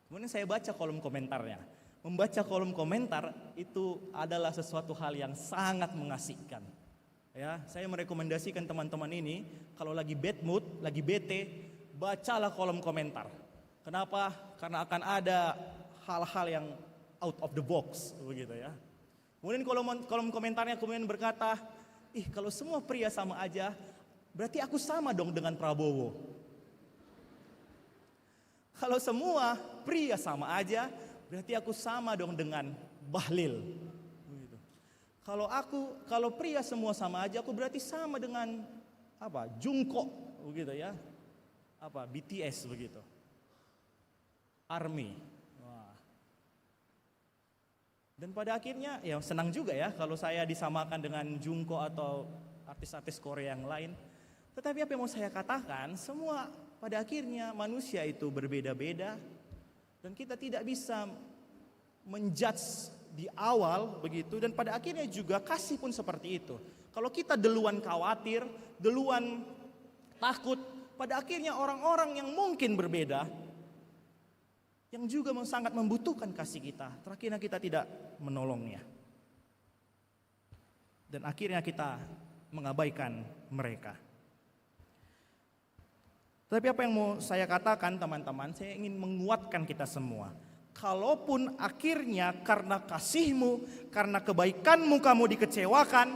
Kemudian saya baca kolom komentarnya. Membaca kolom komentar itu adalah sesuatu hal yang sangat mengasihkan. Ya, saya merekomendasikan teman-teman ini kalau lagi bad mood, lagi bete, bacalah kolom komentar. Kenapa? Karena akan ada hal-hal yang out of the box, begitu ya. Kemudian kolom komentarnya kemudian berkata, kalau semua pria sama aja, berarti aku sama dong dengan Prabowo. Kalau semua pria sama aja, berarti aku sama dong dengan Bahlil. Begitu. Kalau pria semua sama aja, aku berarti sama dengan Jungkook, begitu ya. BTS begitu. ARMY. Wah. Dan pada akhirnya ya senang juga ya kalau saya disamakan dengan Jungkook atau artis-artis Korea yang lain. Tetapi apa yang mau saya katakan, semua pada akhirnya manusia itu berbeda-beda dan kita tidak bisa menjudge di awal begitu, dan pada akhirnya juga kasih pun seperti itu. Kalau kita duluan khawatir, duluan takut, pada akhirnya orang-orang yang mungkin berbeda yang juga sangat membutuhkan kasih kita, terakhirnya kita tidak menolongnya. Dan akhirnya kita mengabaikan mereka. Tapi apa yang mau saya katakan teman-teman, saya ingin menguatkan kita semua. Kalaupun akhirnya karena kasihmu, karena kebaikanmu kamu dikecewakan,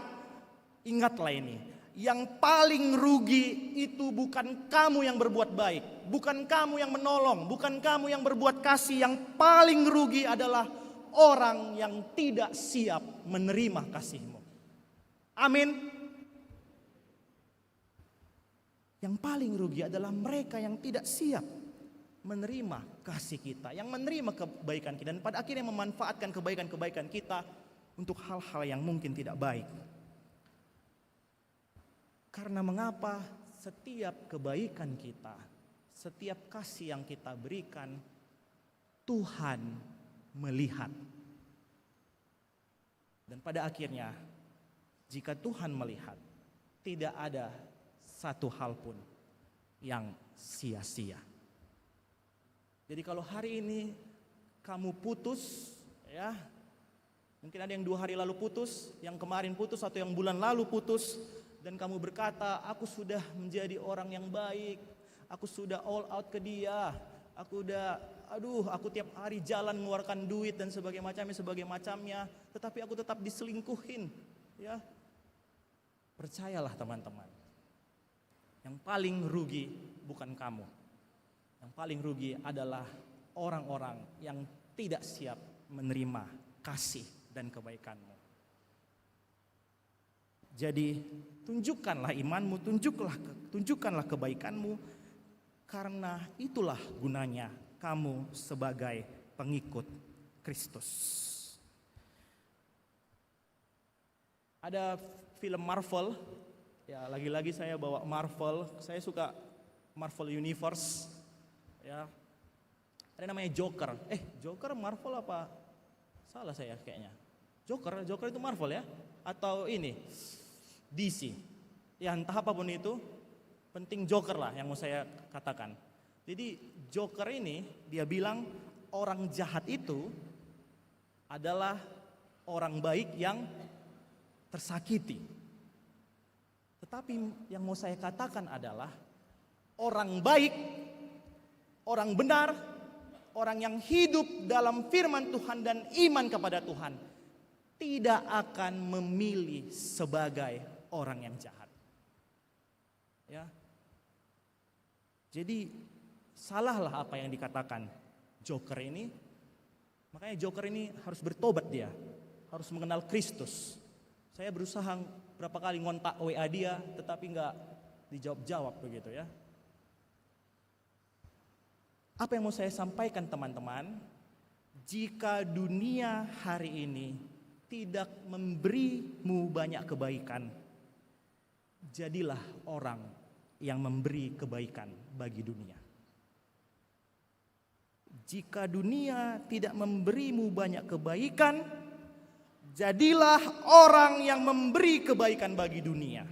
ingatlah ini. Yang paling rugi itu bukan kamu yang berbuat baik, bukan kamu yang menolong, bukan kamu yang berbuat kasih. Yang paling rugi adalah orang yang tidak siap menerima kasihmu. Amin. Yang paling rugi adalah mereka yang tidak siap menerima kasih kita, yang menerima kebaikan kita, dan pada akhirnya memanfaatkan kebaikan-kebaikan kita untuk hal-hal yang mungkin tidak baik. Karena mengapa setiap kebaikan kita, setiap kasih yang kita berikan, Tuhan melihat. Dan pada akhirnya, jika Tuhan melihat, tidak ada satu hal pun yang sia-sia. Jadi kalau hari ini kamu putus, ya, mungkin ada yang 2 hari lalu putus, yang kemarin putus, atau yang bulan lalu putus, dan kamu berkata, aku sudah menjadi orang yang baik, aku sudah all out ke dia, aku tiap hari jalan mengeluarkan duit dan sebagainya macamnya, tetapi aku tetap diselingkuhin, ya. Percayalah teman-teman, yang paling rugi bukan kamu, yang paling rugi adalah orang-orang yang tidak siap menerima kasih dan kebaikanmu. Jadi tunjukkanlah imanmu, tunjukkanlah kebaikanmu, karena itulah gunanya kamu sebagai pengikut Kristus. Ada film Marvel, ya lagi-lagi saya bawa Marvel, saya suka Marvel Universe, ya. Ada namanya Joker. Joker Marvel apa? Salah saya kayaknya. Joker itu Marvel ya? Atau ini DC, ya entah apapun itu, penting Joker lah yang mau saya katakan. Jadi Joker ini dia bilang orang jahat itu adalah orang baik yang tersakiti. Tetapi yang mau saya katakan adalah orang baik, orang benar, orang yang hidup dalam firman Tuhan dan iman kepada Tuhan tidak akan memilih sebagai orang yang jahat. Ya. Jadi salahlah apa yang dikatakan Joker ini. Makanya Joker ini harus bertobat dia, harus mengenal Kristus. Saya berusaha berapa kali ngontak WA dia, tetapi nggak dijawab-jawab begitu ya. Apa yang mau saya sampaikan teman-teman? Jika dunia hari ini tidak memberimu banyak kebaikan, jadilah orang yang memberi kebaikan bagi dunia. Jika dunia tidak memberimu banyak kebaikan, jadilah orang yang memberi kebaikan bagi dunia.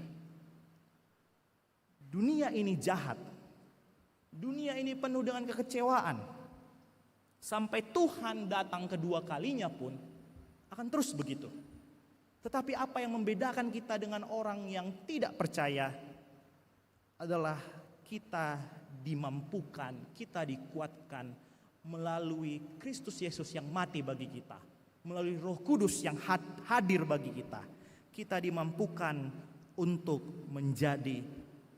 Dunia ini jahat. Dunia ini penuh dengan kekecewaan. Sampai Tuhan datang kedua kalinya pun akan terus begitu. Tetapi apa yang membedakan kita dengan orang yang tidak percaya adalah kita dimampukan, kita dikuatkan melalui Kristus Yesus yang mati bagi kita, melalui Roh Kudus yang hadir bagi kita, kita dimampukan untuk menjadi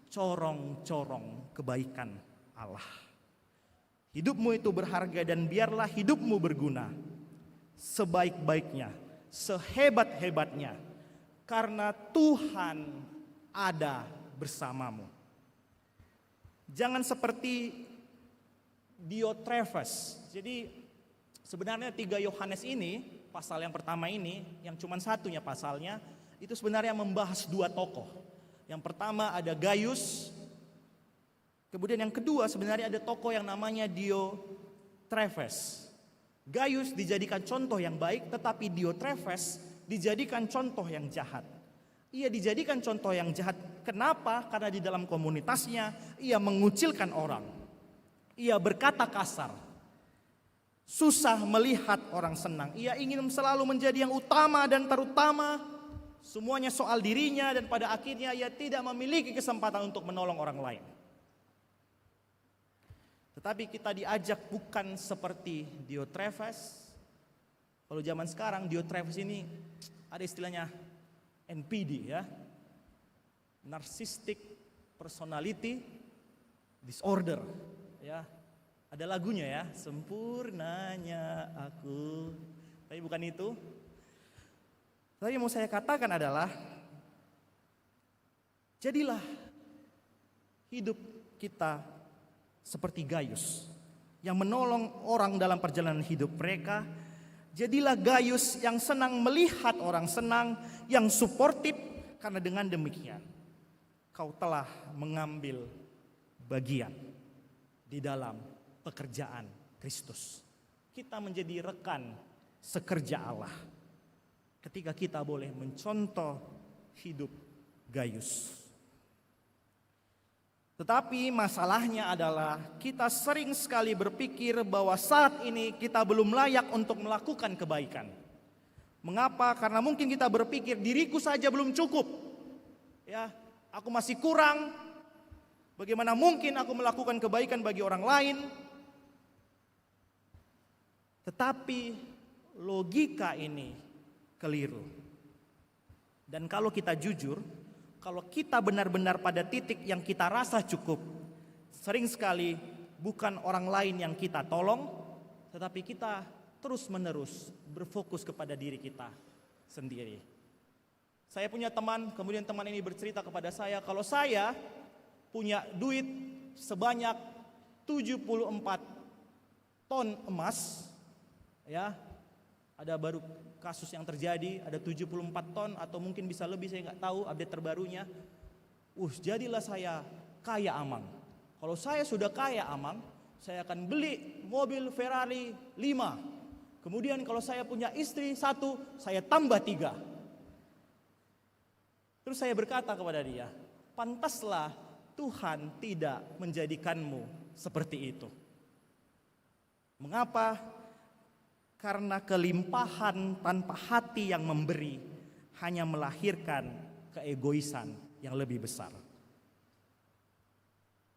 corong-corong kebaikan Allah. Hidupmu itu berharga dan biarlah hidupmu berguna sebaik-baiknya, sehebat-hebatnya, karena Tuhan ada bersamamu. Jangan seperti Diotrephes. Jadi sebenarnya 3 Yohanes ini, pasal yang pertama ini, yang cuma satunya pasalnya, itu sebenarnya membahas 2 tokoh. Yang pertama ada Gaius, kemudian yang kedua sebenarnya ada tokoh yang namanya Diotrephes. Gaius dijadikan contoh yang baik, tetapi Diotrephes dijadikan contoh yang jahat. Ia dijadikan contoh yang jahat. Kenapa? Karena di dalam komunitasnya ia mengucilkan orang. Ia berkata kasar. Susah melihat orang senang. Ia ingin selalu menjadi yang utama dan terutama. Semuanya soal dirinya dan pada akhirnya ia tidak memiliki kesempatan untuk menolong orang lain. Tetapi kita diajak bukan seperti Diotrephes. Kalau zaman sekarang Diotrephes ini ada istilahnya NPD ya. Narcissistic Personality Disorder. Ya, ada lagunya ya, sempurnanya aku. Tapi bukan itu. Tapi yang mau saya katakan adalah, jadilah hidup kita seperti Gaius yang menolong orang dalam perjalanan hidup mereka. Jadilah Gaius yang senang melihat orang senang, yang suportif, karena dengan demikian kau telah mengambil bagian di dalam pekerjaan Kristus. Kita menjadi rekan sekerja Allah ketika kita boleh mencontoh hidup Gaius. Tetapi masalahnya adalah kita sering sekali berpikir bahwa saat ini kita belum layak untuk melakukan kebaikan. Mengapa? Karena mungkin kita berpikir diriku saja belum cukup. Ya, aku masih kurang. Bagaimana mungkin aku melakukan kebaikan bagi orang lain? Tetapi logika ini keliru. Dan kalau kita jujur, kalau kita benar-benar pada titik yang kita rasa cukup, sering sekali bukan orang lain yang kita tolong, tetapi kita terus-menerus berfokus kepada diri kita sendiri. Saya punya teman, kemudian teman ini bercerita kepada saya, kalau saya punya duit sebanyak 74 ton emas, ya, ada baru kasus yang terjadi, ada 74 ton atau mungkin bisa lebih, saya nggak tahu update terbarunya. Jadilah saya kaya amang. Kalau saya sudah kaya amang, saya akan beli mobil Ferrari 5. Kemudian kalau saya punya istri 1, saya tambah 3. Terus saya berkata kepada dia, pantaslah Tuhan tidak menjadikanmu seperti itu. Mengapa? Karena kelimpahan tanpa hati yang memberi hanya melahirkan keegoisan yang lebih besar.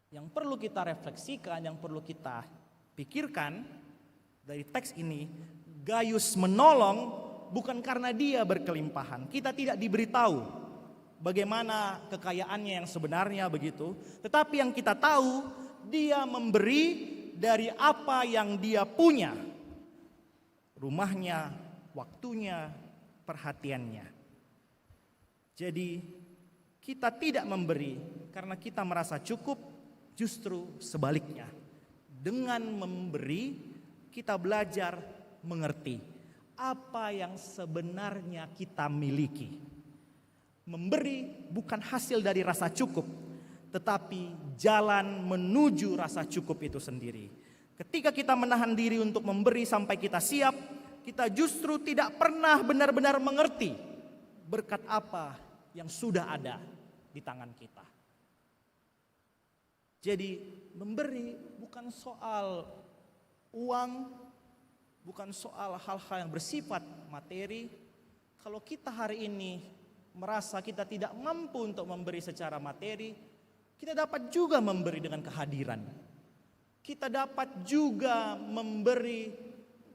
Yang perlu kita refleksikan, yang perlu kita pikirkan dari teks ini, Gaius menolong bukan karena dia berkelimpahan. Kita tidak diberitahu bagaimana kekayaannya yang sebenarnya begitu. Tetapi yang kita tahu, dia memberi dari apa yang dia punya. Rumahnya, waktunya, perhatiannya. Jadi kita tidak memberi karena kita merasa cukup, justru sebaliknya. Dengan memberi, kita belajar mengerti apa yang sebenarnya kita miliki. Memberi bukan hasil dari rasa cukup, tetapi jalan menuju rasa cukup itu sendiri. Ketika kita menahan diri untuk memberi sampai kita siap, kita justru tidak pernah benar-benar mengerti berkat apa yang sudah ada di tangan kita. Jadi memberi bukan soal uang, bukan soal hal-hal yang bersifat materi. Kalau kita hari ini merasa kita tidak mampu untuk memberi secara materi, kita dapat juga memberi dengan kehadiran. kita dapat juga memberi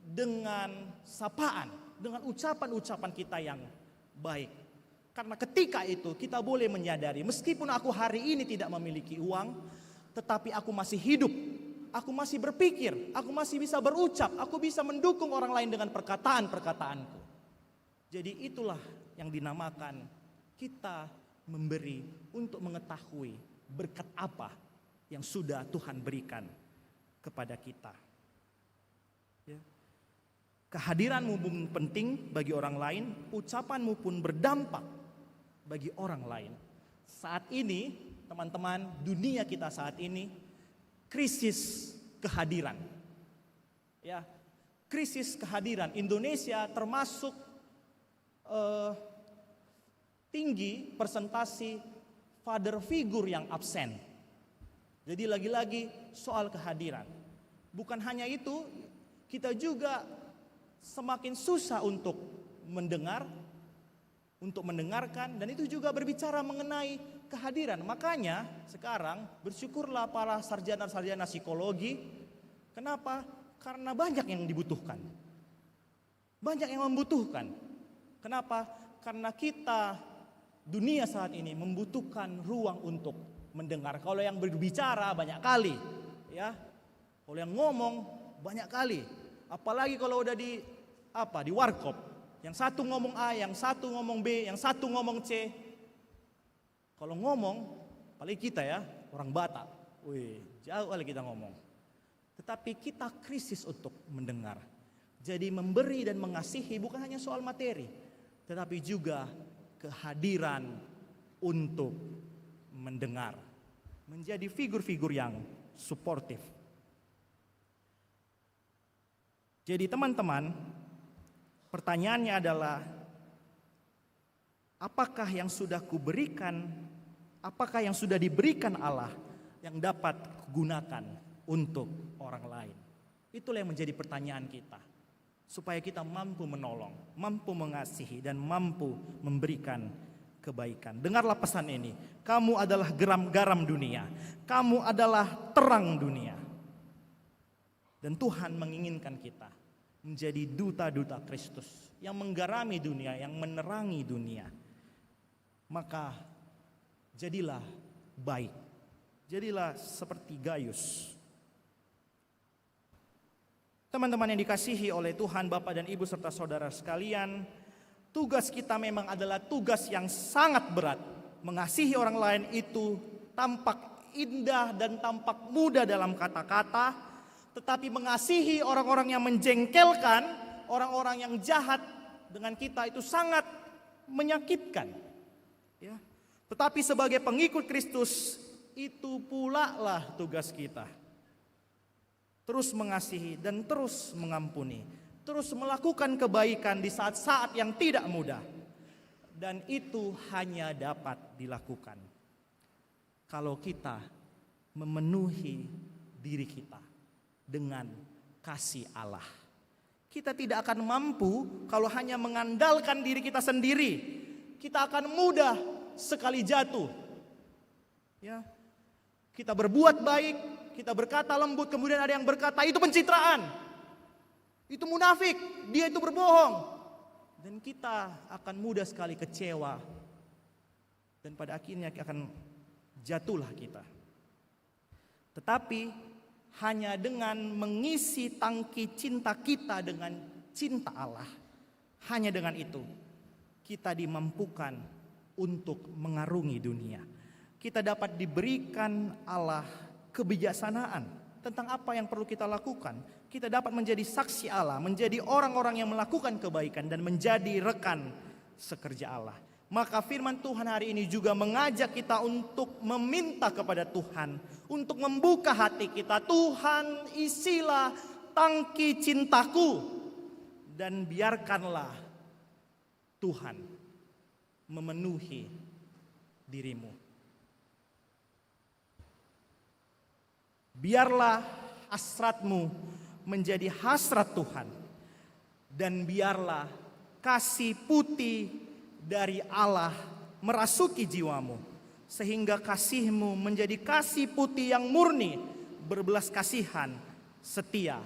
dengan sapaan, dengan ucapan-ucapan kita yang baik. Karena ketika itu kita boleh menyadari, meskipun aku hari ini tidak memiliki uang, tetapi aku masih hidup, aku masih berpikir, aku masih bisa berucap, aku bisa mendukung orang lain dengan perkataan-perkataanku. Jadi itulah yang dinamakan kita memberi untuk mengetahui berkat apa yang sudah Tuhan berikan kepada kita. Ya. Kehadiranmu pun penting bagi orang lain, ucapanmu pun berdampak bagi orang lain. Saat ini, teman-teman, dunia kita saat ini krisis kehadiran. Ya, krisis kehadiran. Indonesia termasuk tinggi persentase father figure yang absen. Jadi lagi-lagi soal kehadiran. Bukan hanya itu, kita juga semakin susah untuk mendengarkan, dan itu juga berbicara mengenai kehadiran. Makanya sekarang bersyukurlah para sarjana-sarjana psikologi. Kenapa? Karena banyak yang dibutuhkan. Banyak yang membutuhkan. Kenapa? Karena kita, dunia saat ini membutuhkan ruang untuk mendengar. Kalau yang berbicara banyak kali, ya. Kalau yang ngomong banyak kali. Apalagi kalau udah di warkop. Yang satu ngomong A, yang satu ngomong B, yang satu ngomong C. Kalau ngomong, apalagi kita ya, orang Batak. Wih, jauh kali kita ngomong. Tetapi kita krisis untuk mendengar. Jadi memberi dan mengasihi bukan hanya soal materi, tetapi juga kehadiran untuk mendengar, menjadi figur-figur yang suportif. Jadi teman-teman, pertanyaannya adalah, apakah yang sudah kuberikan, apakah yang sudah diberikan Allah yang dapat kugunakan untuk orang lain? Itulah yang menjadi pertanyaan kita, supaya kita mampu menolong, mampu mengasihi, dan mampu memberikan kebaikan. Dengarlah pesan ini, kamu adalah garam dunia, kamu adalah terang dunia. Dan Tuhan menginginkan kita menjadi duta-duta Kristus yang menggarami dunia, yang menerangi dunia. Maka jadilah baik, jadilah seperti Gaius. Teman-teman yang dikasihi oleh Tuhan, Bapak dan Ibu serta saudara sekalian, tugas kita memang adalah tugas yang sangat berat. Mengasihi orang lain itu tampak indah dan tampak mudah dalam kata-kata, tetapi mengasihi orang-orang yang menjengkelkan, orang-orang yang jahat dengan kita itu sangat menyakitkan. Ya. Tetapi sebagai pengikut Kristus, itu pula lah tugas kita. Terus mengasihi dan terus mengampuni, terus melakukan kebaikan di saat-saat yang tidak mudah. Dan itu hanya dapat dilakukan kalau kita memenuhi diri kita dengan kasih Allah. Kita tidak akan mampu kalau hanya mengandalkan diri kita sendiri. Kita akan mudah sekali jatuh. Ya. Kita berbuat baik, kita berkata lembut, kemudian ada yang berkata itu pencitraan, itu munafik, dia itu berbohong. Dan kita akan mudah sekali kecewa. Dan pada akhirnya akan jatuhlah kita. Tetapi hanya dengan mengisi tangki cinta kita dengan cinta Allah, hanya dengan itu kita dimampukan untuk mengarungi dunia. Kita dapat diberikan Allah kebijaksanaan tentang apa yang perlu kita lakukan. Kita dapat menjadi saksi Allah, menjadi orang-orang yang melakukan kebaikan dan menjadi rekan sekerja Allah. Maka firman Tuhan hari ini juga mengajak kita untuk meminta kepada Tuhan, untuk membuka hati kita. Tuhan, isilah tangki cintaku, dan biarkanlah Tuhan memenuhi dirimu. Biarlah hasratmu menjadi hasrat Tuhan, dan biarlah kasih putih dari Allah merasuki jiwamu, sehingga kasihmu menjadi kasih putih yang murni berbelas kasihan, setia,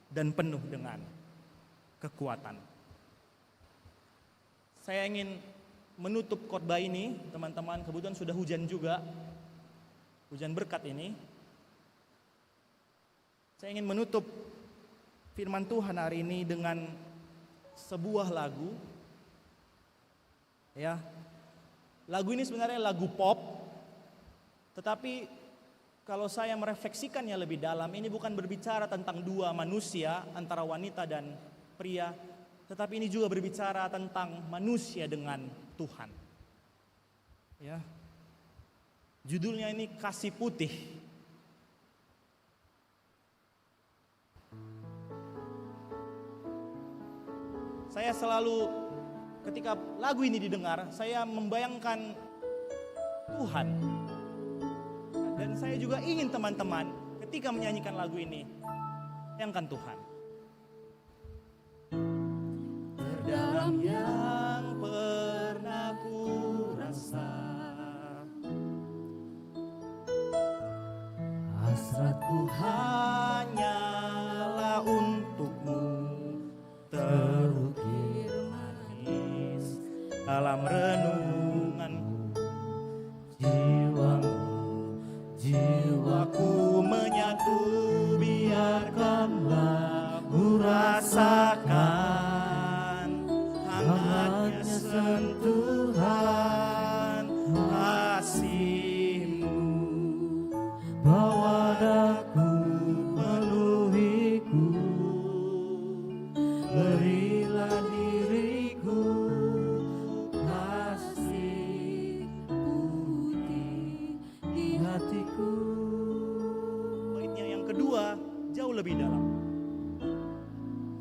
dan penuh dengan kekuatan. Saya ingin menutup khotbah ini, teman-teman, kebetulan sudah hujan juga, hujan berkat ini. Saya ingin menutup firman Tuhan hari ini dengan sebuah lagu. Ya. Lagu ini sebenarnya lagu pop, tetapi kalau saya merefleksikannya lebih dalam, ini bukan berbicara tentang dua manusia antara wanita dan pria, tetapi ini juga berbicara tentang manusia dengan Tuhan. Ya. Judulnya ini Kasih Putih. Saya selalu ketika lagu ini didengar, saya membayangkan Tuhan. Dan saya juga ingin teman-teman ketika menyanyikan lagu ini, bayangkan Tuhan. Terdalam yang pernah ku rasa, hasratku hanyalah untukmu, terukir manis dalam renunganku. Jiwaku menyatu, biarkanlah ku rasakan hangatnya sentuhan kasih-Mu. Bawa daku, penuhiku, berilah diriku kasih putih di hatiku. Baitnya yang kedua jauh lebih dalam.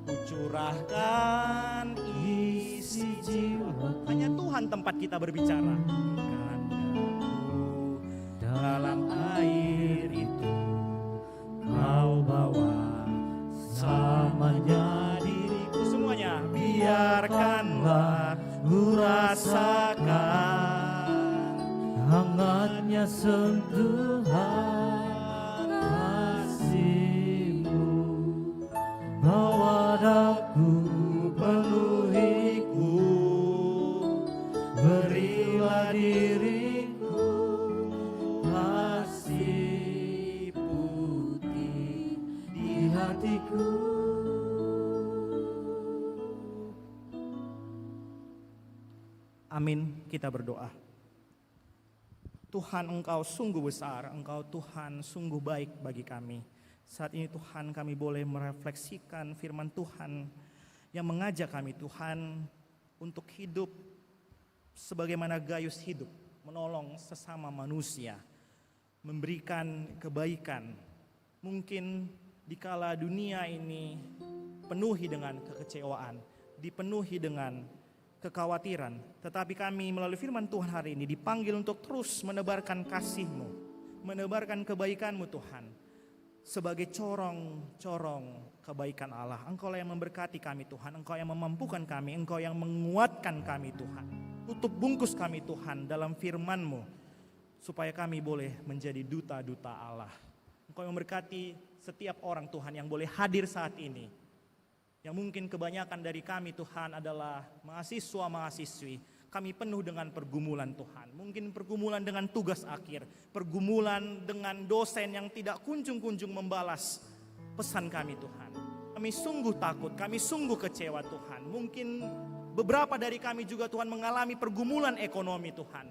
Ku curahkan isi jiwa, hanya Tuhan tempat kita berbicara. Dalam air itu Kau bawa samanya diriku. Semuanya. Biarkanlah ku rasakan hangatnya sentuhan kasih-Mu. Bawa daku, penuhiku, berilah diriku kasih putih di hatiku. Amin, kita berdoa. Tuhan, Engkau sungguh besar, Engkau Tuhan sungguh baik bagi kami. Saat ini Tuhan, kami boleh merefleksikan firman Tuhan yang mengajak kami Tuhan untuk hidup sebagaimana Gayus hidup, menolong sesama manusia, memberikan kebaikan. Mungkin dikala dunia ini penuhi dengan kekecewaan, dipenuhi dengan kekhawatiran, tetapi kami melalui firman Tuhan hari ini dipanggil untuk terus menebarkan kasih-Mu, menebarkan kebaikan-Mu Tuhan, sebagai corong-corong kebaikan Allah. Engkau yang memberkati kami Tuhan, Engkau yang memampukan kami, Engkau yang menguatkan kami Tuhan. Tutup bungkus kami Tuhan dalam firman-Mu, supaya kami boleh menjadi duta-duta Allah. Engkau yang memberkati setiap orang Tuhan yang boleh hadir saat ini. Yang mungkin kebanyakan dari kami Tuhan adalah mahasiswa-mahasiswi. Kami penuh dengan pergumulan Tuhan. Mungkin pergumulan dengan tugas akhir. Pergumulan dengan dosen yang tidak kunjung-kunjung membalas pesan kami Tuhan. Kami sungguh takut, kami sungguh kecewa Tuhan. Mungkin beberapa dari kami juga Tuhan mengalami pergumulan ekonomi Tuhan.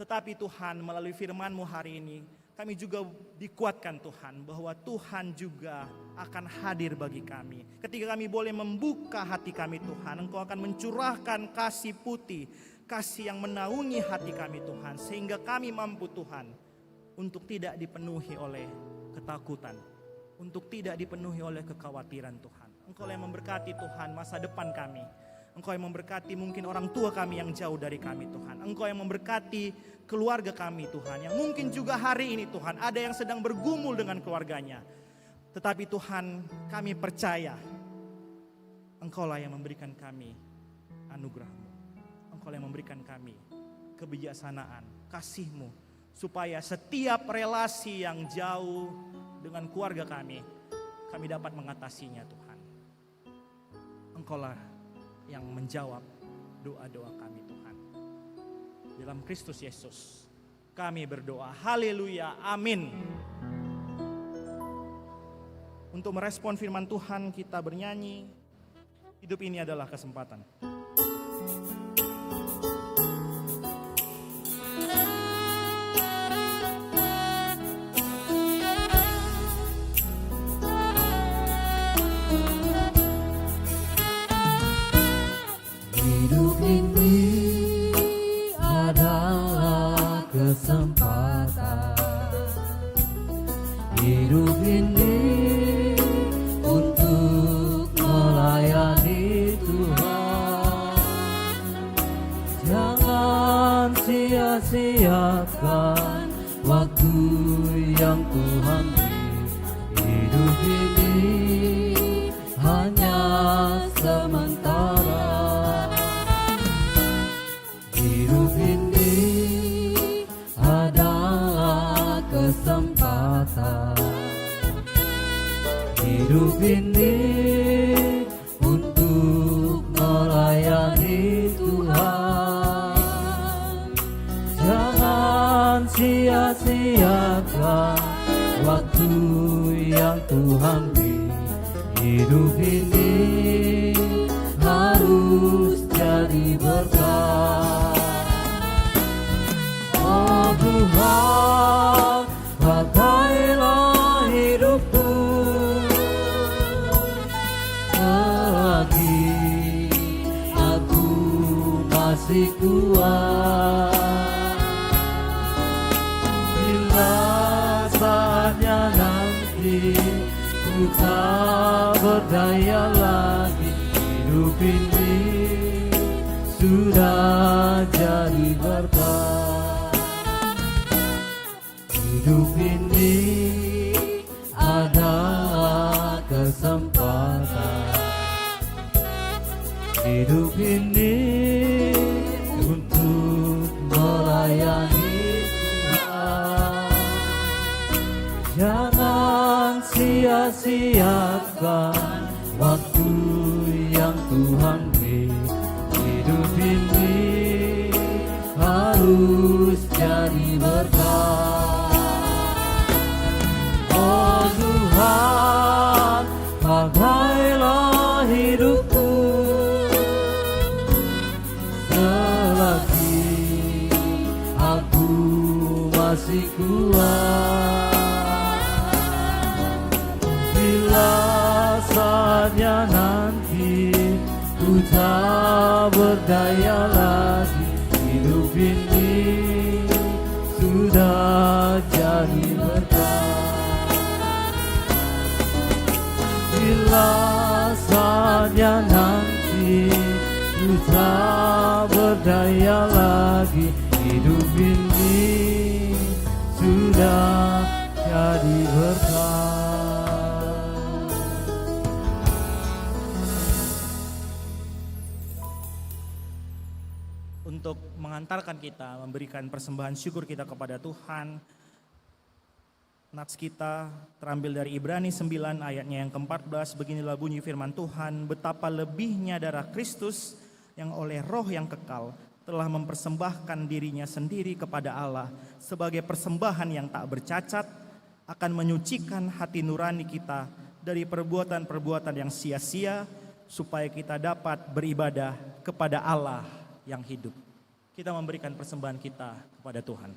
Tetapi Tuhan melalui firman-Mu hari ini, kami juga dikuatkan Tuhan bahwa Tuhan juga akan hadir bagi kami. Ketika kami boleh membuka hati kami Tuhan, Engkau akan mencurahkan kasih putih, kasih yang menaungi hati kami Tuhan. Sehingga kami mampu Tuhan untuk tidak dipenuhi oleh ketakutan, untuk tidak dipenuhi oleh kekhawatiran Tuhan. Engkau yang memberkati Tuhan masa depan kami. Engkau yang memberkati mungkin orang tua kami yang jauh dari kami Tuhan. Engkau yang memberkati keluarga kami Tuhan, yang mungkin juga hari ini Tuhan ada yang sedang bergumul dengan keluarganya. Tetapi Tuhan, kami percaya Engkaulah yang memberikan kami anugerah-Mu. Engkau yang memberikan kami kebijaksanaan, kasih-Mu, supaya setiap relasi yang jauh dengan keluarga kami dapat mengatasinya Tuhan. Engkaulah yang menjawab doa-doa kami Tuhan. Dalam Kristus Yesus kami berdoa. Haleluya, amin. Untuk merespon firman Tuhan kita bernyanyi, hidup ini adalah kesempatan. Hidup ini adalah kesempatan. Hidup ini untuk melayani Tuhan. Jangan sia-siakan waktu yang Tuhan beri. Hidup ini hanya sementara. Hidup ini adalah kesempatan. Hidup ini untuk melayani Tuhan. Jangan sia-siakan waktu yang Tuhan beri. Hidup ini harus jadi berkah. Oh Tuhan, pakailah hidupku selagi aku masih kuat. Bila saatnya nanti ku tak berdaya lagi, hidup ini sudah jadi berkah. Hidup ini adalah kesempatan. Hidup ini untuk melayani Tuhan. Jangan sia-siakan waktu yang Tuhan beri. Hidup ini harus jadi berkah. Oh Tuhan, pakailah hidupku selagi aku masih kuat. Bila saatnya nanti ku tak berdaya lagi, hidup ini sudah jadi berkah. Bila saatnya nanti ku tak berdaya lagi, hidup ini sudah jadi berkah. Untuk mengantarkan kita, memberikan persembahan syukur kita kepada Tuhan, nats kita terambil dari Ibrani 9 ayatnya yang ke-14. Beginilah bunyi firman Tuhan, betapa lebihnya darah Kristus yang oleh roh yang kekal telah mempersembahkan dirinya sendiri kepada Allah sebagai persembahan yang tak bercacat, akan menyucikan hati nurani kita dari perbuatan-perbuatan yang sia-sia, supaya kita dapat beribadah kepada Allah yang hidup. Kita memberikan persembahan kita kepada Tuhan.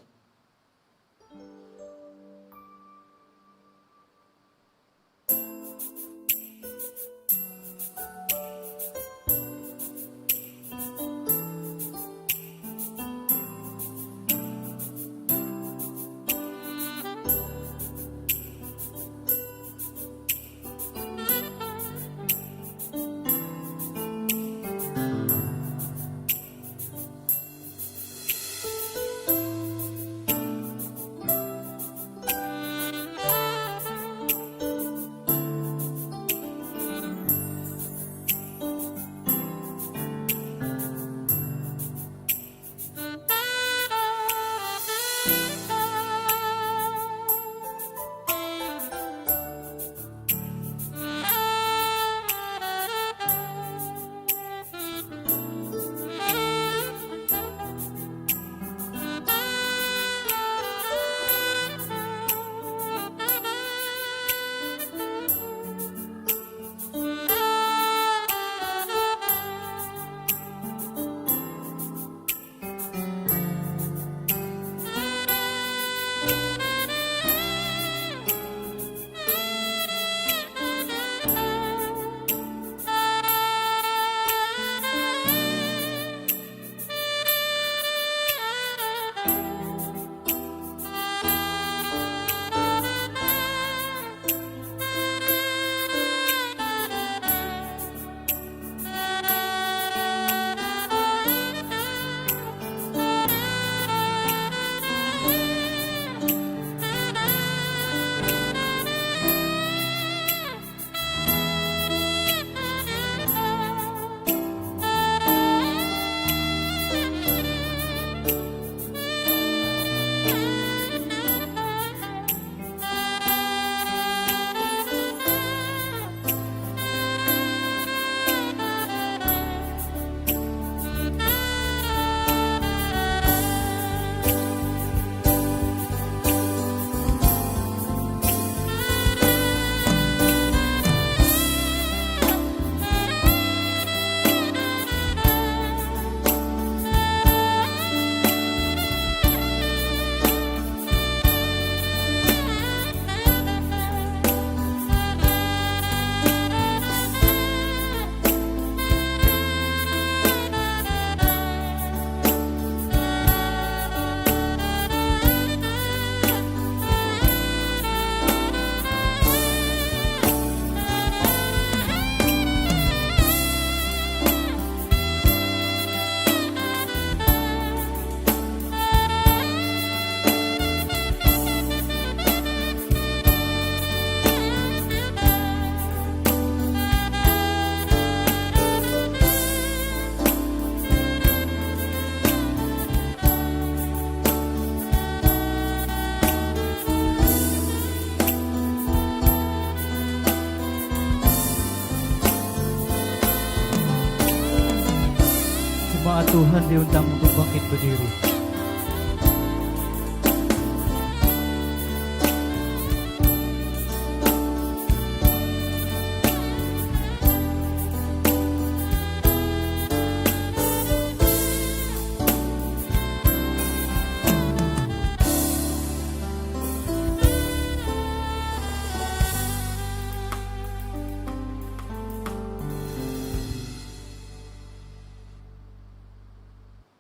Jemaat Tuhan diundang untuk bangkit berdiri.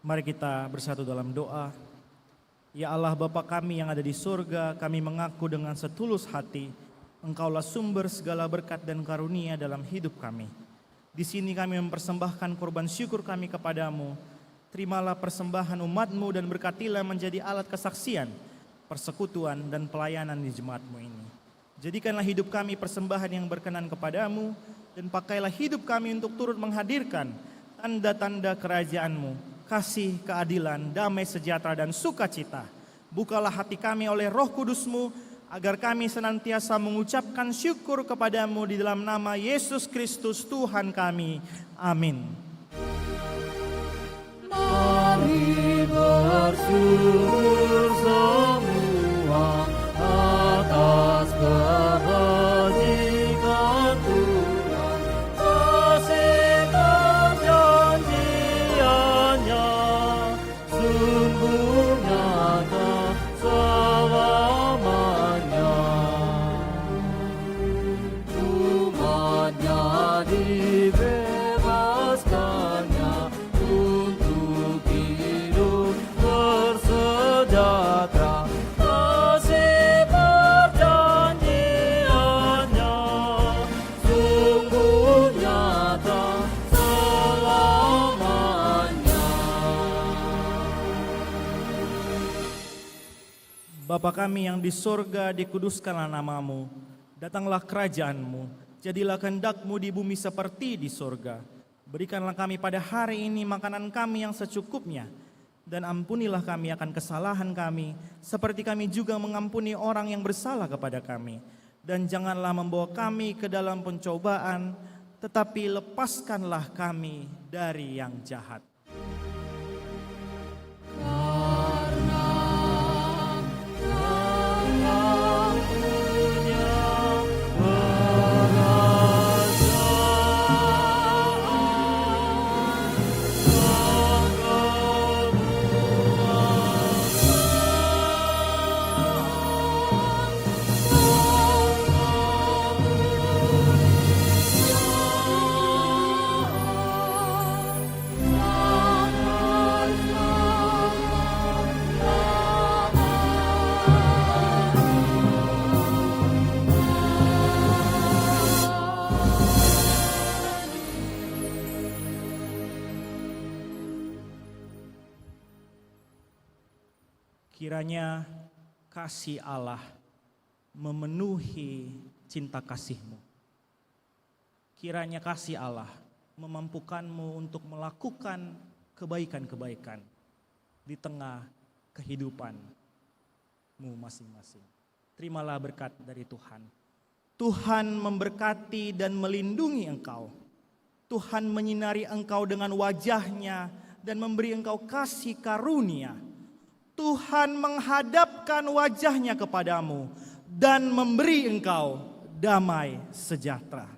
Mari kita bersatu dalam doa. Ya Allah Bapa kami yang ada di surga, kami mengaku dengan setulus hati, Engkaulah sumber segala berkat dan karunia dalam hidup kami. Di sini kami mempersembahkan korban syukur kami kepadamu. Terimalah persembahan umat-Mu dan berkatilah menjadi alat kesaksian, persekutuan dan pelayanan di jemaat-Mu ini. Jadikanlah hidup kami persembahan yang berkenan kepadamu, dan pakailah hidup kami untuk turut menghadirkan tanda-tanda kerajaan-Mu, kasih, keadilan, damai sejahtera dan sukacita. Bukalah hati kami oleh Roh Kudus-Mu, agar kami senantiasa mengucapkan syukur kepadamu di dalam nama Yesus Kristus Tuhan kami. Amin. Mari bersyukur semua atas kebajikan Tuhan, kasih perjanjiannya sungguh nyata selamanya. Umatnya dibebaskannya untuk hidup bersejahtera, kasih perjanjiannya sungguh nyata selamanya. Bapa kami yang di sorga, dikuduskanlah namamu. Datanglah kerajaanmu, jadilah kehendak-Mu di bumi seperti di sorga. Berikanlah kami pada hari ini makanan kami yang secukupnya, dan ampunilah kami akan kesalahan kami, seperti kami juga mengampuni orang yang bersalah kepada kami. Dan janganlah membawa kami ke dalam pencobaan, tetapi lepaskanlah kami dari yang jahat. Kiranya kasih Allah memenuhi cinta kasih-Mu. Kiranya kasih Allah memampukanmu untuk melakukan kebaikan-kebaikan di tengah kehidupanmu masing-masing. Terimalah berkat dari Tuhan. Tuhan memberkati dan melindungi engkau. Tuhan menyinari engkau dengan wajah-Nya dan memberi engkau kasih karunia. Tuhan menghadapkan wajah-Nya kepadamu dan memberi engkau damai sejahtera.